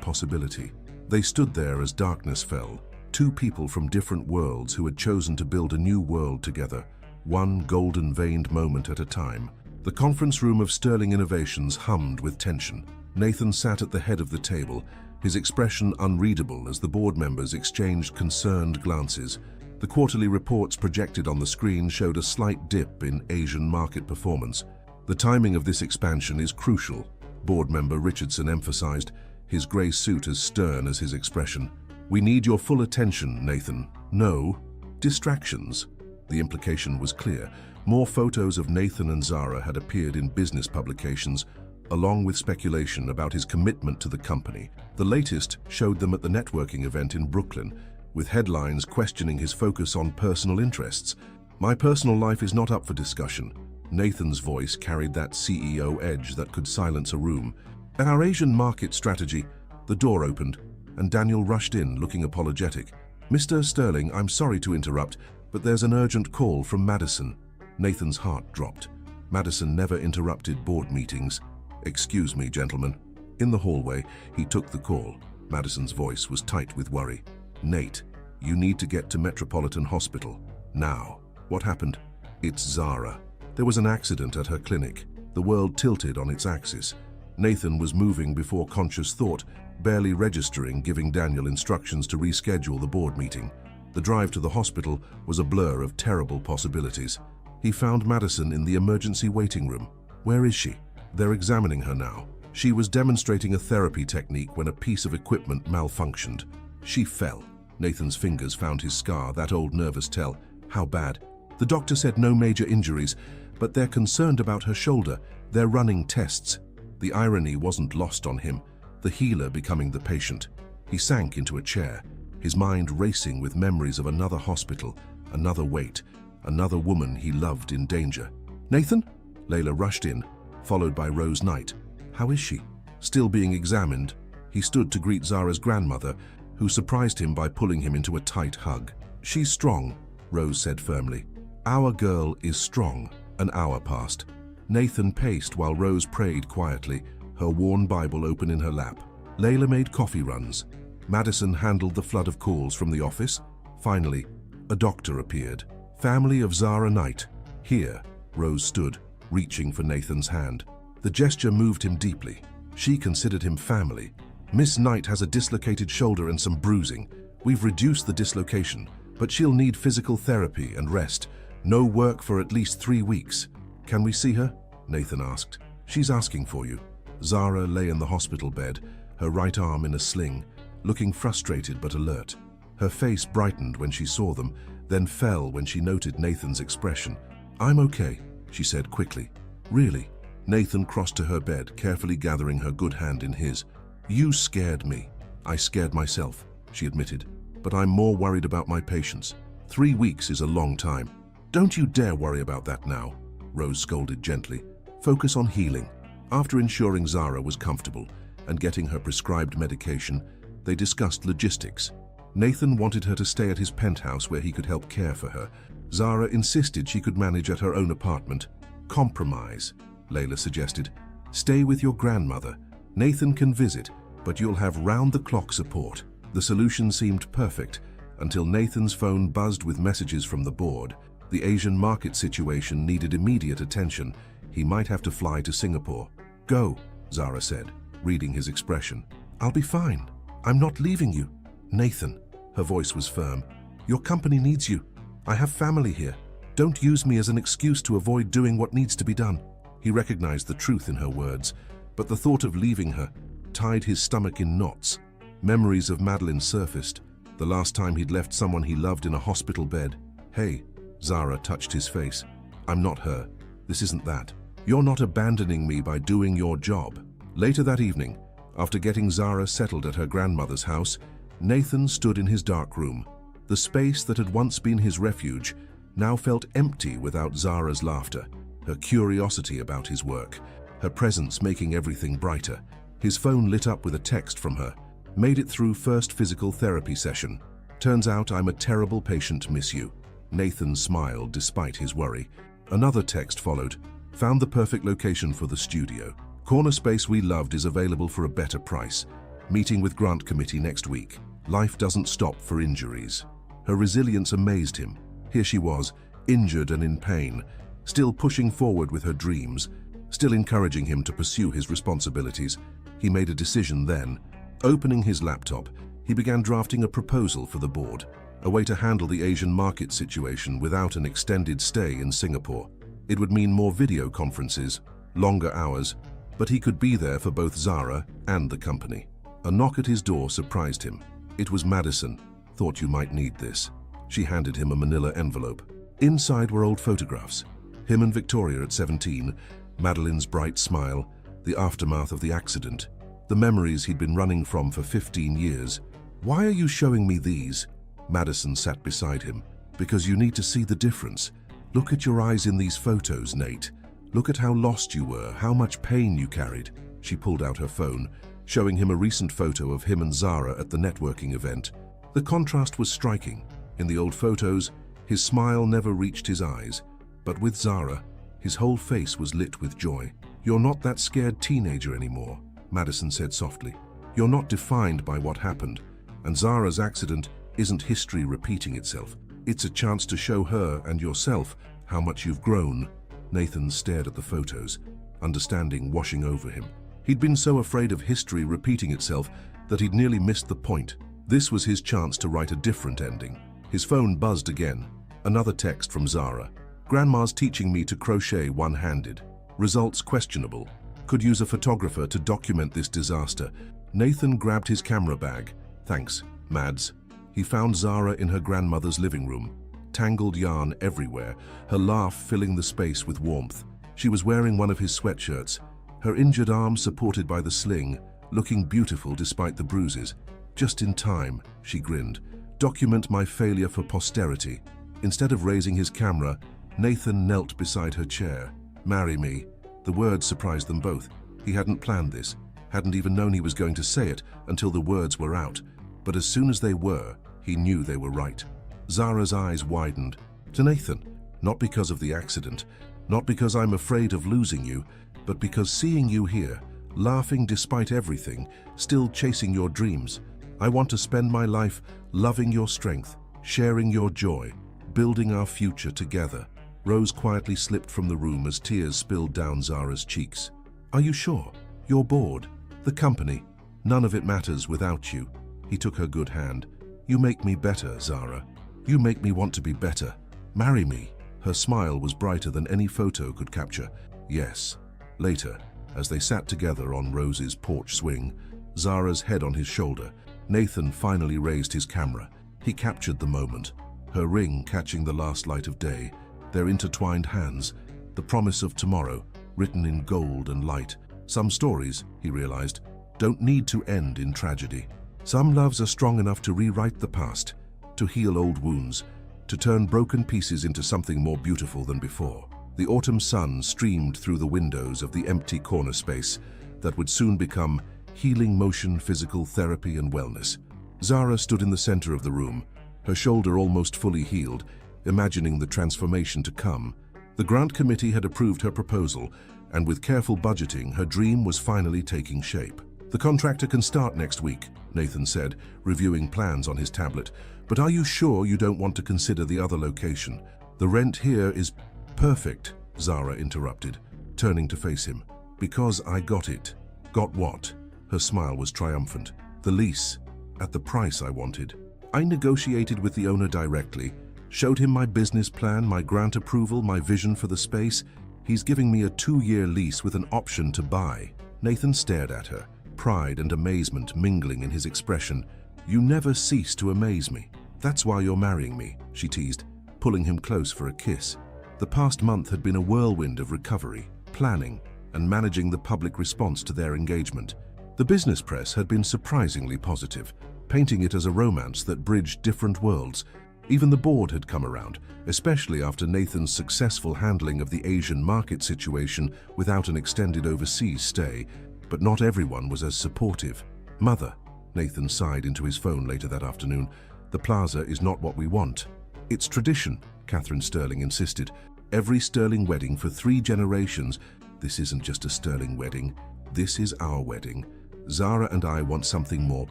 possibility. They stood there as darkness fell, two people from different worlds who had chosen to build a new world together, one golden-veined moment at a time. The conference room of Sterling Innovations hummed with tension. Nathan sat at the head of the table, his expression unreadable as the board members exchanged concerned glances. The quarterly reports projected on the screen showed a slight dip in Asian market performance. The timing of this expansion is crucial, board member Richardson emphasized, his gray suit as stern as his expression. We need your full attention, Nathan. No distractions. The implication was clear. More photos of Nathan and Zara had appeared in business publications, along with speculation about his commitment to the company. The latest showed them at the networking event in Brooklyn, with headlines questioning his focus on personal interests. "My personal life is not up for discussion." Nathan's voice carried that CEO edge that could silence a room. At our Asian market strategy, the door opened, and Daniel rushed in, looking apologetic. "Mr. Sterling, I'm sorry to interrupt, but there's an urgent call from Madison." Nathan's heart dropped. Madison never interrupted board meetings. "Excuse me, gentlemen." In the hallway, he took the call. Madison's voice was tight with worry. "Nate, you need to get to Metropolitan Hospital. Now." "What happened?" "It's Zara. There was an accident at her clinic." The world tilted on its axis. Nathan was moving before conscious thought, barely registering, giving Daniel instructions to reschedule the board meeting. The drive to the hospital was a blur of terrible possibilities. He found Madison in the emergency waiting room. "Where is she?" "They're examining her now. She was demonstrating a therapy technique when a piece of equipment malfunctioned. She fell." Nathan's fingers found his scar, that old nervous tell. "How bad?" "The doctor said no major injuries, but they're concerned about her shoulder. They're running tests." The irony wasn't lost on him, the healer becoming the patient. He sank into a chair, his mind racing with memories of another hospital, another wait, another woman he loved in danger. "Nathan?" Layla rushed in, followed by Rose Knight. "How is she?" Still being examined, he stood to greet Zara's grandmother, who surprised him by pulling him into a tight hug. "She's strong," Rose said firmly. "Our girl is strong." An hour passed. Nathan paced while Rose prayed quietly, her worn Bible open in her lap. Layla made coffee runs. Madison handled the flood of calls from the office. Finally, a doctor appeared. "Family of Zara Knight." "Here." Rose stood, reaching for Nathan's hand. The gesture moved him deeply. She considered him family. "Miss Knight has a dislocated shoulder and some bruising. We've reduced the dislocation, but she'll need physical therapy and rest. No work for at least 3 weeks. "Can we see her?" Nathan asked. "She's asking for you." Zara lay in the hospital bed, her right arm in a sling, looking frustrated but alert. Her face brightened when she saw them, then fell when she noted Nathan's expression. "I'm okay," she said quickly. "Really?" Nathan crossed to her bed, carefully gathering her good hand in his. "You scared me." "I scared myself," she admitted. "But I'm more worried about my patients. 3 weeks is a long time." "Don't you dare worry about that now," Rose scolded gently. "Focus on healing." After ensuring Zara was comfortable and getting her prescribed medication, they discussed logistics. Nathan wanted her to stay at his penthouse where he could help care for her. Zara insisted she could manage at her own apartment. "Compromise," Layla suggested. "Stay with your grandmother. Nathan can visit, but you'll have round-the-clock support." The solution seemed perfect until Nathan's phone buzzed with messages from the board. The Asian market situation needed immediate attention. He might have to fly to Singapore. "Go," Zara said, reading his expression. "I'll be fine. I'm not leaving you." "Nathan," her voice was firm, "your company needs you. I have family here. Don't use me as an excuse to avoid doing what needs to be done." He recognized the truth in her words, but the thought of leaving her tied his stomach in knots. Memories of Madeline surfaced, the last time he'd left someone he loved in a hospital bed. "Hey," Zara touched his face. "I'm not her. This isn't that. You're not abandoning me by doing your job." Later that evening, after getting Zara settled at her grandmother's house, Nathan stood in his dark room. The space that had once been his refuge now felt empty without Zara's laughter, her curiosity about his work, her presence making everything brighter. His phone lit up with a text from her. "Made it through first physical therapy session. Turns out I'm a terrible patient, miss you." Nathan smiled despite his worry. Another text followed. "Found the perfect location for the studio. Corner space we loved is available for a better price. Meeting with grant committee next week. Life doesn't stop for injuries." Her resilience amazed him. Here she was, injured and in pain, still pushing forward with her dreams, still encouraging him to pursue his responsibilities. He made a decision then. Opening his laptop, he began drafting a proposal for the board, a way to handle the Asian market situation without an extended stay in Singapore. It would mean more video conferences, longer hours, but he could be there for both Zara and the company. A knock at his door surprised him. It was Madison. "Thought you might need this." She handed him a manila envelope. Inside were old photographs. Him and Victoria at 17, Madeline's bright smile, the aftermath of the accident, the memories he'd been running from for 15 years. "Why are you showing me these?" Madison sat beside him. "Because you need to see the difference. Look at your eyes in these photos, Nate. Look at how lost you were, how much pain you carried." She pulled out her phone, showing him a recent photo of him and Zara at the networking event. The contrast was striking. In the old photos, his smile never reached his eyes, but with Zara, his whole face was lit with joy. "You're not that scared teenager anymore," Madison said softly. "You're not defined by what happened, and Zara's accident isn't history repeating itself. It's a chance to show her and yourself how much you've grown." Nathan stared at the photos, understanding washing over him. He'd been so afraid of history repeating itself that he'd nearly missed the point. This was his chance to write a different ending. His phone buzzed again. Another text from Zara. "Grandma's teaching me to crochet one-handed. Results questionable. Could use a photographer to document this disaster." Nathan grabbed his camera bag. "Thanks, Mads." He found Zara in her grandmother's living room. Tangled yarn everywhere, her laugh filling the space with warmth. She was wearing one of his sweatshirts, her injured arm supported by the sling, looking beautiful despite the bruises. "Just in time," she grinned. "Document my failure for posterity." Instead of raising his camera, Nathan knelt beside her chair. "Marry me." The words surprised them both. He hadn't planned this, hadn't even known he was going to say it until the words were out. But as soon as they were, he knew they were right. Zara's eyes widened. "To Nathan, not because of the accident, not because I'm afraid of losing you, but because seeing you here, laughing despite everything, still chasing your dreams. I want to spend my life loving your strength, sharing your joy, building our future together." Rose quietly slipped from the room as tears spilled down Zara's cheeks. "Are you sure? You're bored. The company. None of it matters without you." He took her good hand. "You make me better, Zara. You make me want to be better. Marry me." Her smile was brighter than any photo could capture. "Yes." Later, as they sat together on Rose's porch swing, Zara's head on his shoulder, Nathan finally raised his camera. He captured the moment, her ring catching the last light of day, their intertwined hands, the promise of tomorrow, written in gold and light. Some stories, he realized, don't need to end in tragedy. Some loves are strong enough to rewrite the past, to heal old wounds, to turn broken pieces into something more beautiful than before. The autumn sun streamed through the windows of the empty corner space that would soon become healing motion, physical therapy and wellness. Zara stood in the center of the room, her shoulder almost fully healed, imagining the transformation to come. The grant committee had approved her proposal, and with careful budgeting, her dream was finally taking shape. "The contractor can start next week," Nathan said, reviewing plans on his tablet. "But are you sure you don't want to consider the other location? The rent here is..." "Perfect," Zara interrupted, turning to face him. "Because I got it." "Got what?" Her smile was triumphant. "The lease, at the price I wanted. I negotiated with the owner directly, showed him my business plan, my grant approval, my vision for the space. He's giving me a 2-year lease with an option to buy." Nathan stared at her, pride and amazement mingling in his expression. "You never cease to amaze me. That's why you're marrying me," she teased, pulling him close for a kiss. The past month had been a whirlwind of recovery, planning, and managing the public response to their engagement. The business press had been surprisingly positive, painting it as a romance that bridged different worlds. Even the board had come around, especially after Nathan's successful handling of the Asian market situation without an extended overseas stay. But not everyone was as supportive. "Mother," Nathan sighed into his phone later that afternoon, "the plaza is not what we want." "It's tradition," Catherine Sterling insisted. "Every Sterling wedding for 3 generations. This isn't just a Sterling wedding. This is our wedding. Zara and I want something more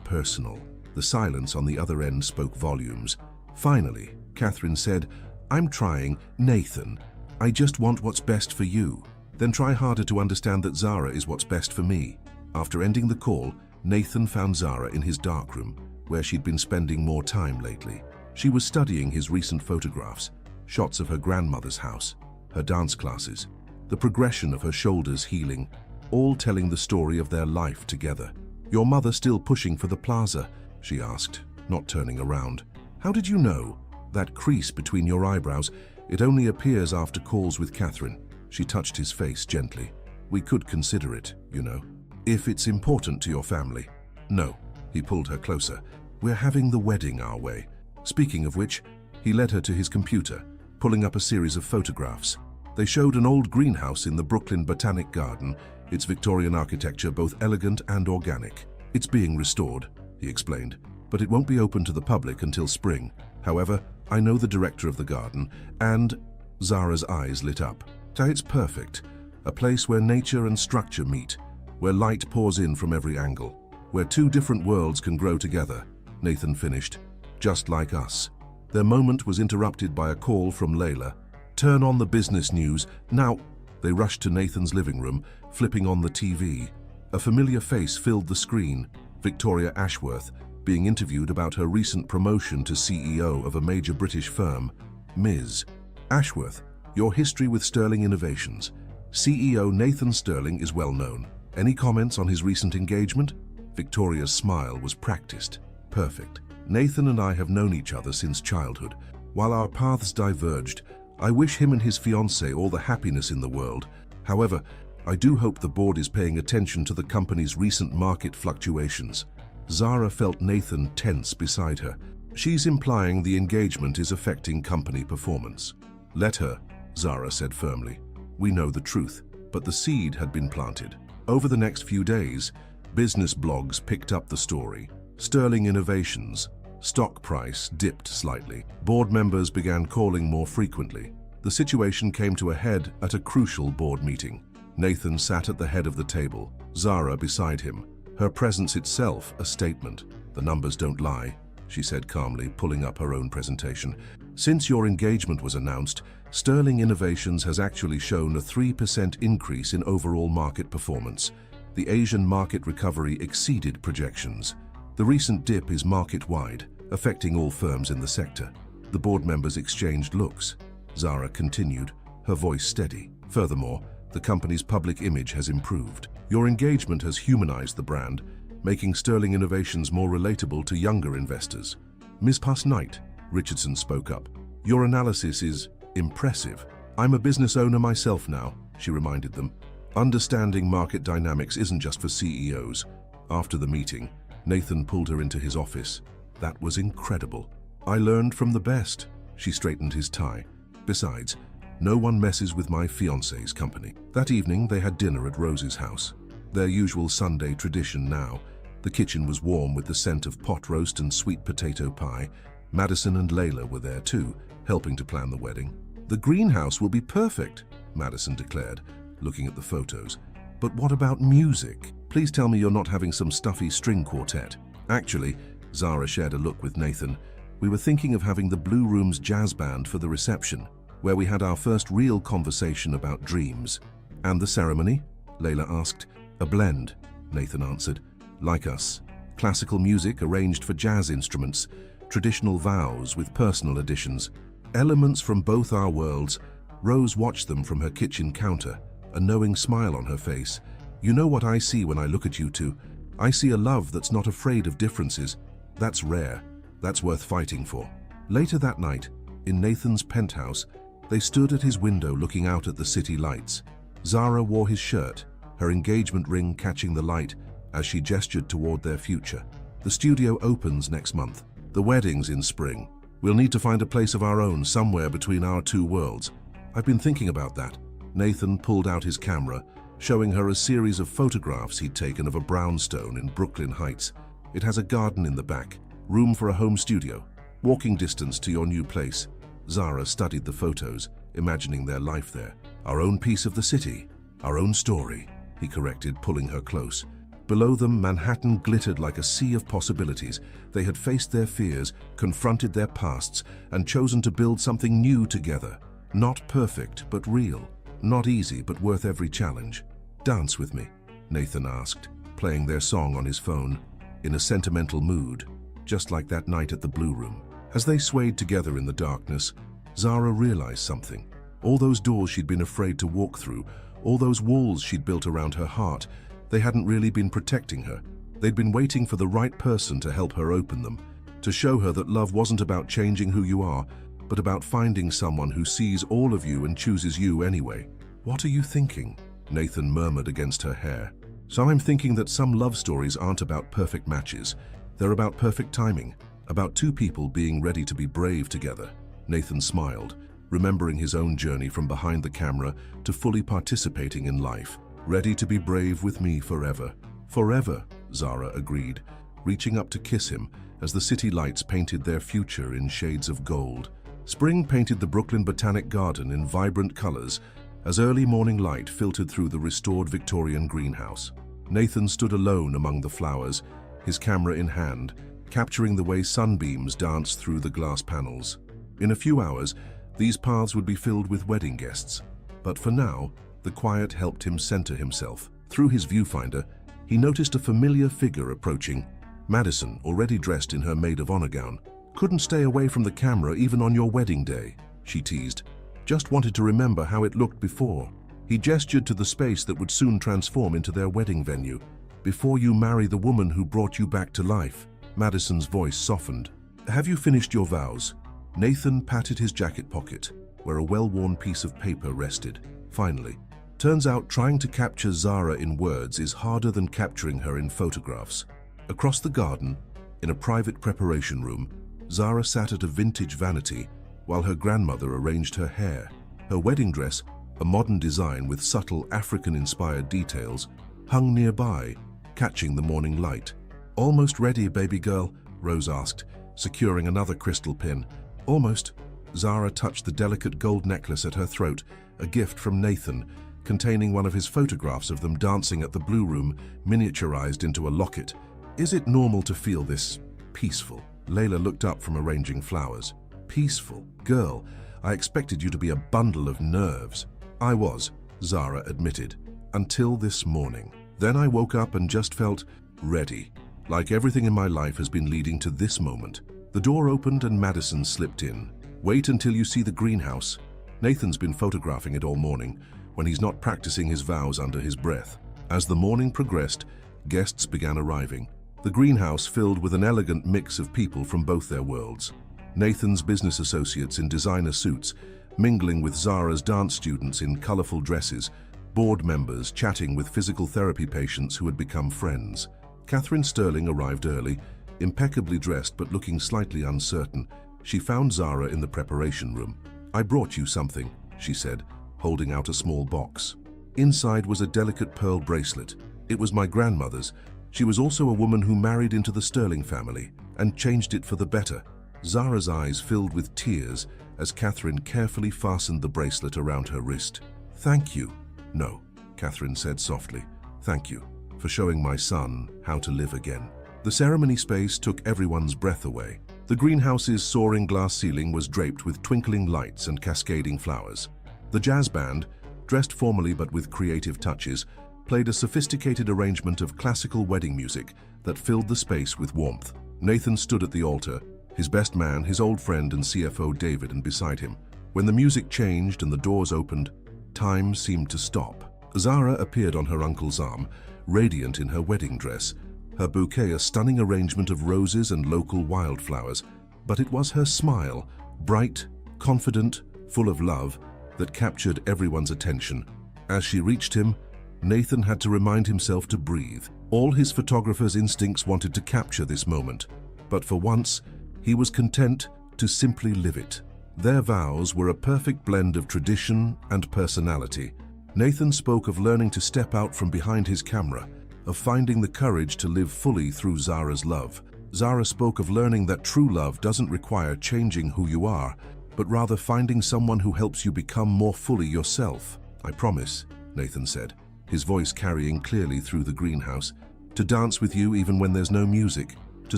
personal." The silence on the other end spoke volumes. Finally, Catherine said, "I'm trying, Nathan. I just want what's best for you. Then try harder to understand that Zara is what's best for me." After ending the call, Nathan found Zara in his darkroom, where she'd been spending more time lately. She was studying his recent photographs, shots of her grandmother's house, her dance classes, the progression of her shoulders healing, all telling the story of their life together. "Your mother still pushing for the plaza?" she asked, not turning around. "How did you know?" That crease between your eyebrows, it only appears after calls with Catherine. She touched his face gently. We could consider it, you know. If it's important to your family. No, he pulled her closer. We're having the wedding our way. Speaking of which, he led her to his computer, pulling up a series of photographs. They showed an old greenhouse in the Brooklyn Botanic Garden, its Victorian architecture both elegant and organic. It's being restored, he explained, but it won't be open to the public until spring. However, I know the director of the garden, and Zara's eyes lit up. It's perfect. A place where nature and structure meet, where light pours in from every angle, where two different worlds can grow together, Nathan finished. Just like us. Their moment was interrupted by a call from Layla. Turn on the business news, now. They rushed to Nathan's living room, flipping on the TV. A familiar face filled the screen, Victoria Ashworth, being interviewed about her recent promotion to CEO of a major British firm. Ms. Ashworth, your history with Sterling Innovations. CEO Nathan Sterling is well known. Any comments on his recent engagement? Victoria's smile was practiced. Perfect. Nathan and I have known each other since childhood. While our paths diverged, I wish him and his fiancée all the happiness in the world. However, I do hope the board is paying attention to the company's recent market fluctuations. Zara felt Nathan tense beside her. She's implying the engagement is affecting company performance. Let her, Zara said firmly. We know the truth, but the seed had been planted. Over the next few days, business blogs picked up the story. Sterling Innovations. Stock price dipped slightly. Board members began calling more frequently. The situation came to a head at a crucial board meeting. Nathan sat at the head of the table, Zara beside him. Her presence itself a statement. The numbers don't lie, she said calmly, pulling up her own presentation. Since your engagement was announced, Sterling Innovations has actually shown a 3% increase in overall market performance. The Asian market recovery exceeded projections. The recent dip is market-wide, affecting all firms in the sector. The board members exchanged looks. Zara continued, her voice steady. Furthermore, the company's public image has improved. Your engagement has humanized the brand, making Sterling Innovations more relatable to younger investors. Ms. Knight, Richardson spoke up. Your analysis is impressive. I'm a business owner myself now, she reminded them. Understanding market dynamics isn't just for CEOs. After the meeting, Nathan pulled her into his office. That was incredible. I learned from the best. She straightened his tie. Besides, no one messes with my fiancé's company. That evening, they had dinner at Rose's house. Their usual Sunday tradition now. The kitchen was warm with the scent of pot roast and sweet potato pie. Madison and Layla were there too, helping to plan the wedding. The greenhouse will be perfect, Madison declared, looking at the photos. But what about music? Please tell me you're not having some stuffy string quartet. Actually, Zara shared a look with Nathan. We were thinking of having the Blue Room's jazz band for the reception, where we had our first real conversation about dreams. And the ceremony? Layla asked. A blend, Nathan answered. Like us. Classical music arranged for jazz instruments, traditional vows with personal additions. Elements from both our worlds. Rose watched them from her kitchen counter, a knowing smile on her face. You know what I see when I look at you two? I see a love that's not afraid of differences. That's rare. That's worth fighting for. Later that night, in Nathan's penthouse, they stood at his window looking out at the city lights. Zara wore his shirt, her engagement ring catching the light as she gestured toward their future. The studio opens next month. The wedding's in spring. We'll need to find a place of our own somewhere between our two worlds. I've been thinking about that. Nathan pulled out his camera, showing her a series of photographs he'd taken of a brownstone in Brooklyn Heights. It has a garden in the back, room for a home studio, walking distance to your new place. Zara studied the photos, imagining their life there. Our own piece of the city, our own story, he corrected, pulling her close. Below them, Manhattan glittered like a sea of possibilities. They had faced their fears, confronted their pasts, and chosen to build something new together. Not perfect, but real. Not easy, but worth every challenge. Dance with me, Nathan asked, playing their song on his phone, in a sentimental mood, just like that night at the Blue Room. As they swayed together in the darkness, Zara realized something. All those doors she'd been afraid to walk through, all those walls she'd built around her heart, they hadn't really been protecting her. They'd been waiting for the right person to help her open them, to show her that love wasn't about changing who you are, but about finding someone who sees all of you and chooses you anyway. What are you thinking? Nathan murmured against her hair. So I'm thinking that some love stories aren't about perfect matches. They're about perfect timing, about two people being ready to be brave together. Nathan smiled, remembering his own journey from behind the camera to fully participating in life. Ready to be brave with me forever. Forever, Zara agreed, reaching up to kiss him as the city lights painted their future in shades of gold. Spring painted the Brooklyn Botanic Garden in vibrant colors as early morning light filtered through the restored Victorian greenhouse. Nathan stood alone among the flowers, his camera in hand, capturing the way sunbeams danced through the glass panels. In a few hours, these paths would be filled with wedding guests. But for now, the quiet helped him center himself. Through his viewfinder, he noticed a familiar figure approaching. Madison, already dressed in her maid-of-honor gown. "Couldn't stay away from the camera even on your wedding day," she teased. "Just wanted to remember how it looked before." He gestured to the space that would soon transform into their wedding venue. "Before you marry the woman who brought you back to life." Madison's voice softened. "Have you finished your vows?" Nathan patted his jacket pocket, where a well-worn piece of paper rested. Finally, turns out trying to capture Zara in words is harder than capturing her in photographs. Across the garden, in a private preparation room, Zara sat at a vintage vanity while her grandmother arranged her hair. Her wedding dress, a modern design with subtle African-inspired details, hung nearby, catching the morning light. "Almost ready, baby girl?" Rose asked, securing another crystal pin. "Almost." Zara touched the delicate gold necklace at her throat, a gift from Nathan, containing one of his photographs of them dancing at the Blue Room, miniaturized into a locket. "Is it normal to feel this peaceful?" Layla looked up from arranging flowers. "Peaceful? Girl, I expected you to be a bundle of nerves." "I was," Zara admitted, "until this morning. Then I woke up and just felt ready. Like everything in my life has been leading to this moment." The door opened and Madison slipped in. "Wait until you see the greenhouse." Nathan's been photographing it all morning, when he's not practicing his vows under his breath. As the morning progressed, guests began arriving. The greenhouse filled with an elegant mix of people from both their worlds. Nathan's business associates in designer suits, mingling with Zara's dance students in colorful dresses, board members chatting with physical therapy patients who had become friends. Catherine Sterling arrived early, impeccably dressed but looking slightly uncertain. She found Zara in the preparation room. "I brought you something," she said, holding out a small box. Inside was a delicate pearl bracelet. It was my grandmother's. She was also a woman who married into the Sterling family and changed it for the better. Zara's eyes filled with tears as Catherine carefully fastened the bracelet around her wrist. "Thank you." "No," Catherine said softly. "Thank you for showing my son how to live again." The ceremony space took everyone's breath away. The greenhouse's soaring glass ceiling was draped with twinkling lights and cascading flowers. The jazz band, dressed formally but with creative touches, played a sophisticated arrangement of classical wedding music that filled the space with warmth. Nathan stood at the altar, his best man, his old friend and CFO David, and beside him. When the music changed and the doors opened, time seemed to stop. Zara appeared on her uncle's arm, radiant in her wedding dress, her bouquet a stunning arrangement of roses and local wildflowers. But it was her smile, bright, confident, full of love, that captured everyone's attention. As she reached him, Nathan had to remind himself to breathe. All his photographer's instincts wanted to capture this moment, but for once, he was content to simply live it. Their vows were a perfect blend of tradition and personality. Nathan spoke of learning to step out from behind his camera, of finding the courage to live fully through Zara's love. Zara spoke of learning that true love doesn't require changing who you are, but rather finding someone who helps you become more fully yourself. "I promise," Nathan said, his voice carrying clearly through the greenhouse, "to dance with you even when there's no music, to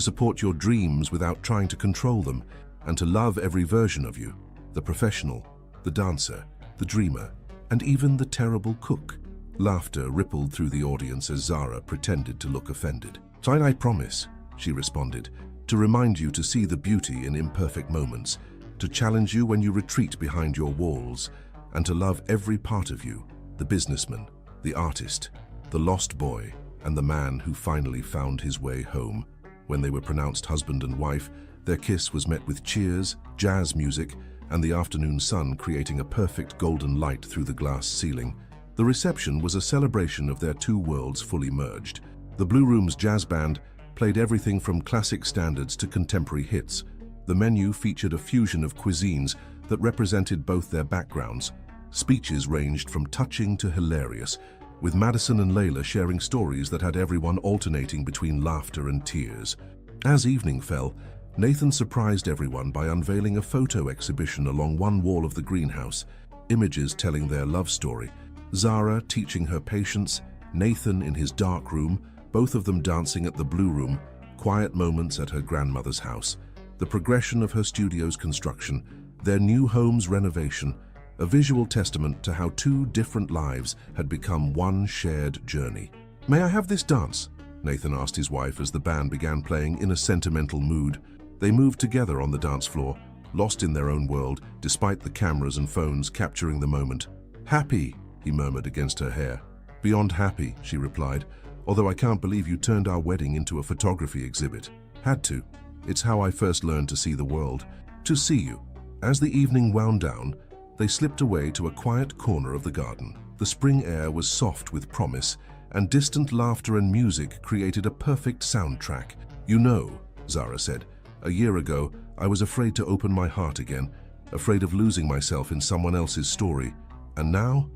support your dreams without trying to control them, and to love every version of you, the professional, the dancer, the dreamer, and even the terrible cook." Laughter rippled through the audience as Zara pretended to look offended. "I promise," she responded, "to remind you to see the beauty in imperfect moments, to challenge you when you retreat behind your walls, and to love every part of you, the businessman, the artist, the lost boy, and the man who finally found his way home." When they were pronounced husband and wife, their kiss was met with cheers, jazz music, and the afternoon sun creating a perfect golden light through the glass ceiling. The reception was a celebration of their two worlds fully merged. The Blue Room's jazz band played everything from classic standards to contemporary hits. The menu featured a fusion of cuisines that represented both their backgrounds. Speeches ranged from touching to hilarious, with Madison and Layla sharing stories that had everyone alternating between laughter and tears. As evening fell, Nathan surprised everyone by unveiling a photo exhibition along one wall of the greenhouse, images telling their love story. Zara teaching her patience, Nathan in his dark room, both of them dancing at the Blue Room, quiet moments at her grandmother's house, the progression of her studio's construction, their new home's renovation, a visual testament to how two different lives had become one shared journey. "May I have this dance?" Nathan asked his wife as the band began playing in a sentimental mood. They moved together on the dance floor, lost in their own world, despite the cameras and phones capturing the moment. "Happy," he murmured against her hair. "Beyond happy," she replied, "although I can't believe you turned our wedding into a photography exhibit." "Had to. It's how I first learned to see the world. To see you." As the evening wound down, they slipped away to a quiet corner of the garden. The spring air was soft with promise, and distant laughter and music created a perfect soundtrack. "You know," Zara said, "a year ago, I was afraid to open my heart again, afraid of losing myself in someone else's story. And now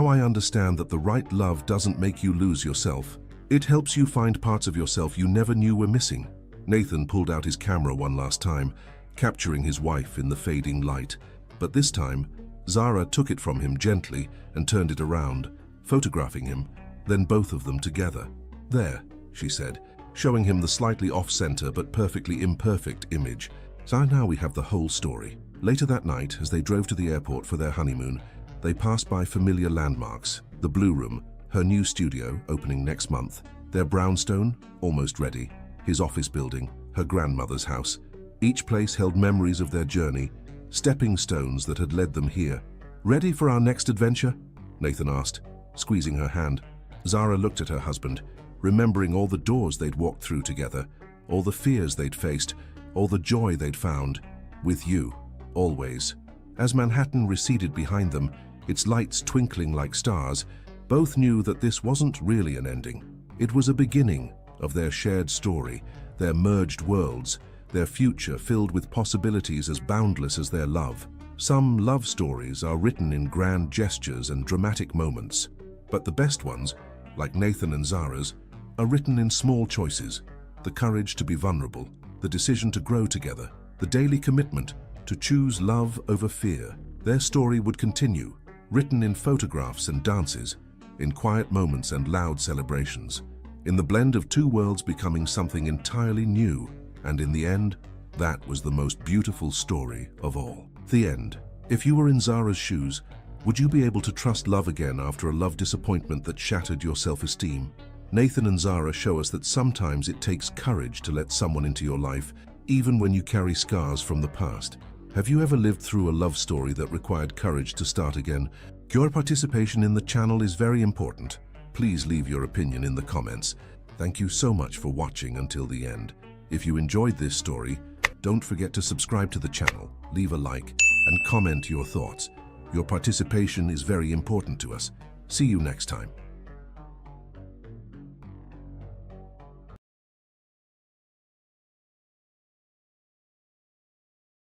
I understand that the right love doesn't make you lose yourself. It helps you find parts of yourself you never knew were missing." Nathan pulled out his camera one last time, capturing his wife in the fading light. But this time, Zara took it from him gently and turned it around, photographing him, then both of them together. "There," she said, showing him the slightly off-center but perfectly imperfect image. "So now we have the whole story." Later that night, as they drove to the airport for their honeymoon, they passed by familiar landmarks: the Blue Room, her new studio opening next month, their brownstone, almost ready, his office building, her grandmother's house. Each place held memories of their journey, stepping stones that had led them here. "Ready for our next adventure?" Nathan asked, squeezing her hand. Zara looked at her husband, remembering all the doors they'd walked through together, all the fears they'd faced, all the joy they'd found. "With you, always." As Manhattan receded behind them, its lights twinkling like stars, both knew that this wasn't really an ending. It was a beginning of their shared story, their merged worlds, their future filled with possibilities as boundless as their love. Some love stories are written in grand gestures and dramatic moments, but the best ones, like Nathan and Zara's, are written in small choices: the courage to be vulnerable, the decision to grow together, the daily commitment to choose love over fear. Their story would continue, written in photographs and dances, in quiet moments and loud celebrations, in the blend of two worlds becoming something entirely new. And in the end, that was the most beautiful story of all. The end. If you were in Zara's shoes, would you be able to trust love again after a love disappointment that shattered your self-esteem? Nathan and Zara show us that sometimes it takes courage to let someone into your life, even when you carry scars from the past. Have you ever lived through a love story that required courage to start again? Your participation in the channel is very important. Please leave your opinion in the comments. Thank you so much for watching until the end. If you enjoyed this story, don't forget to subscribe to the channel, leave a like, and comment your thoughts. Your participation is very important to us. See you next time.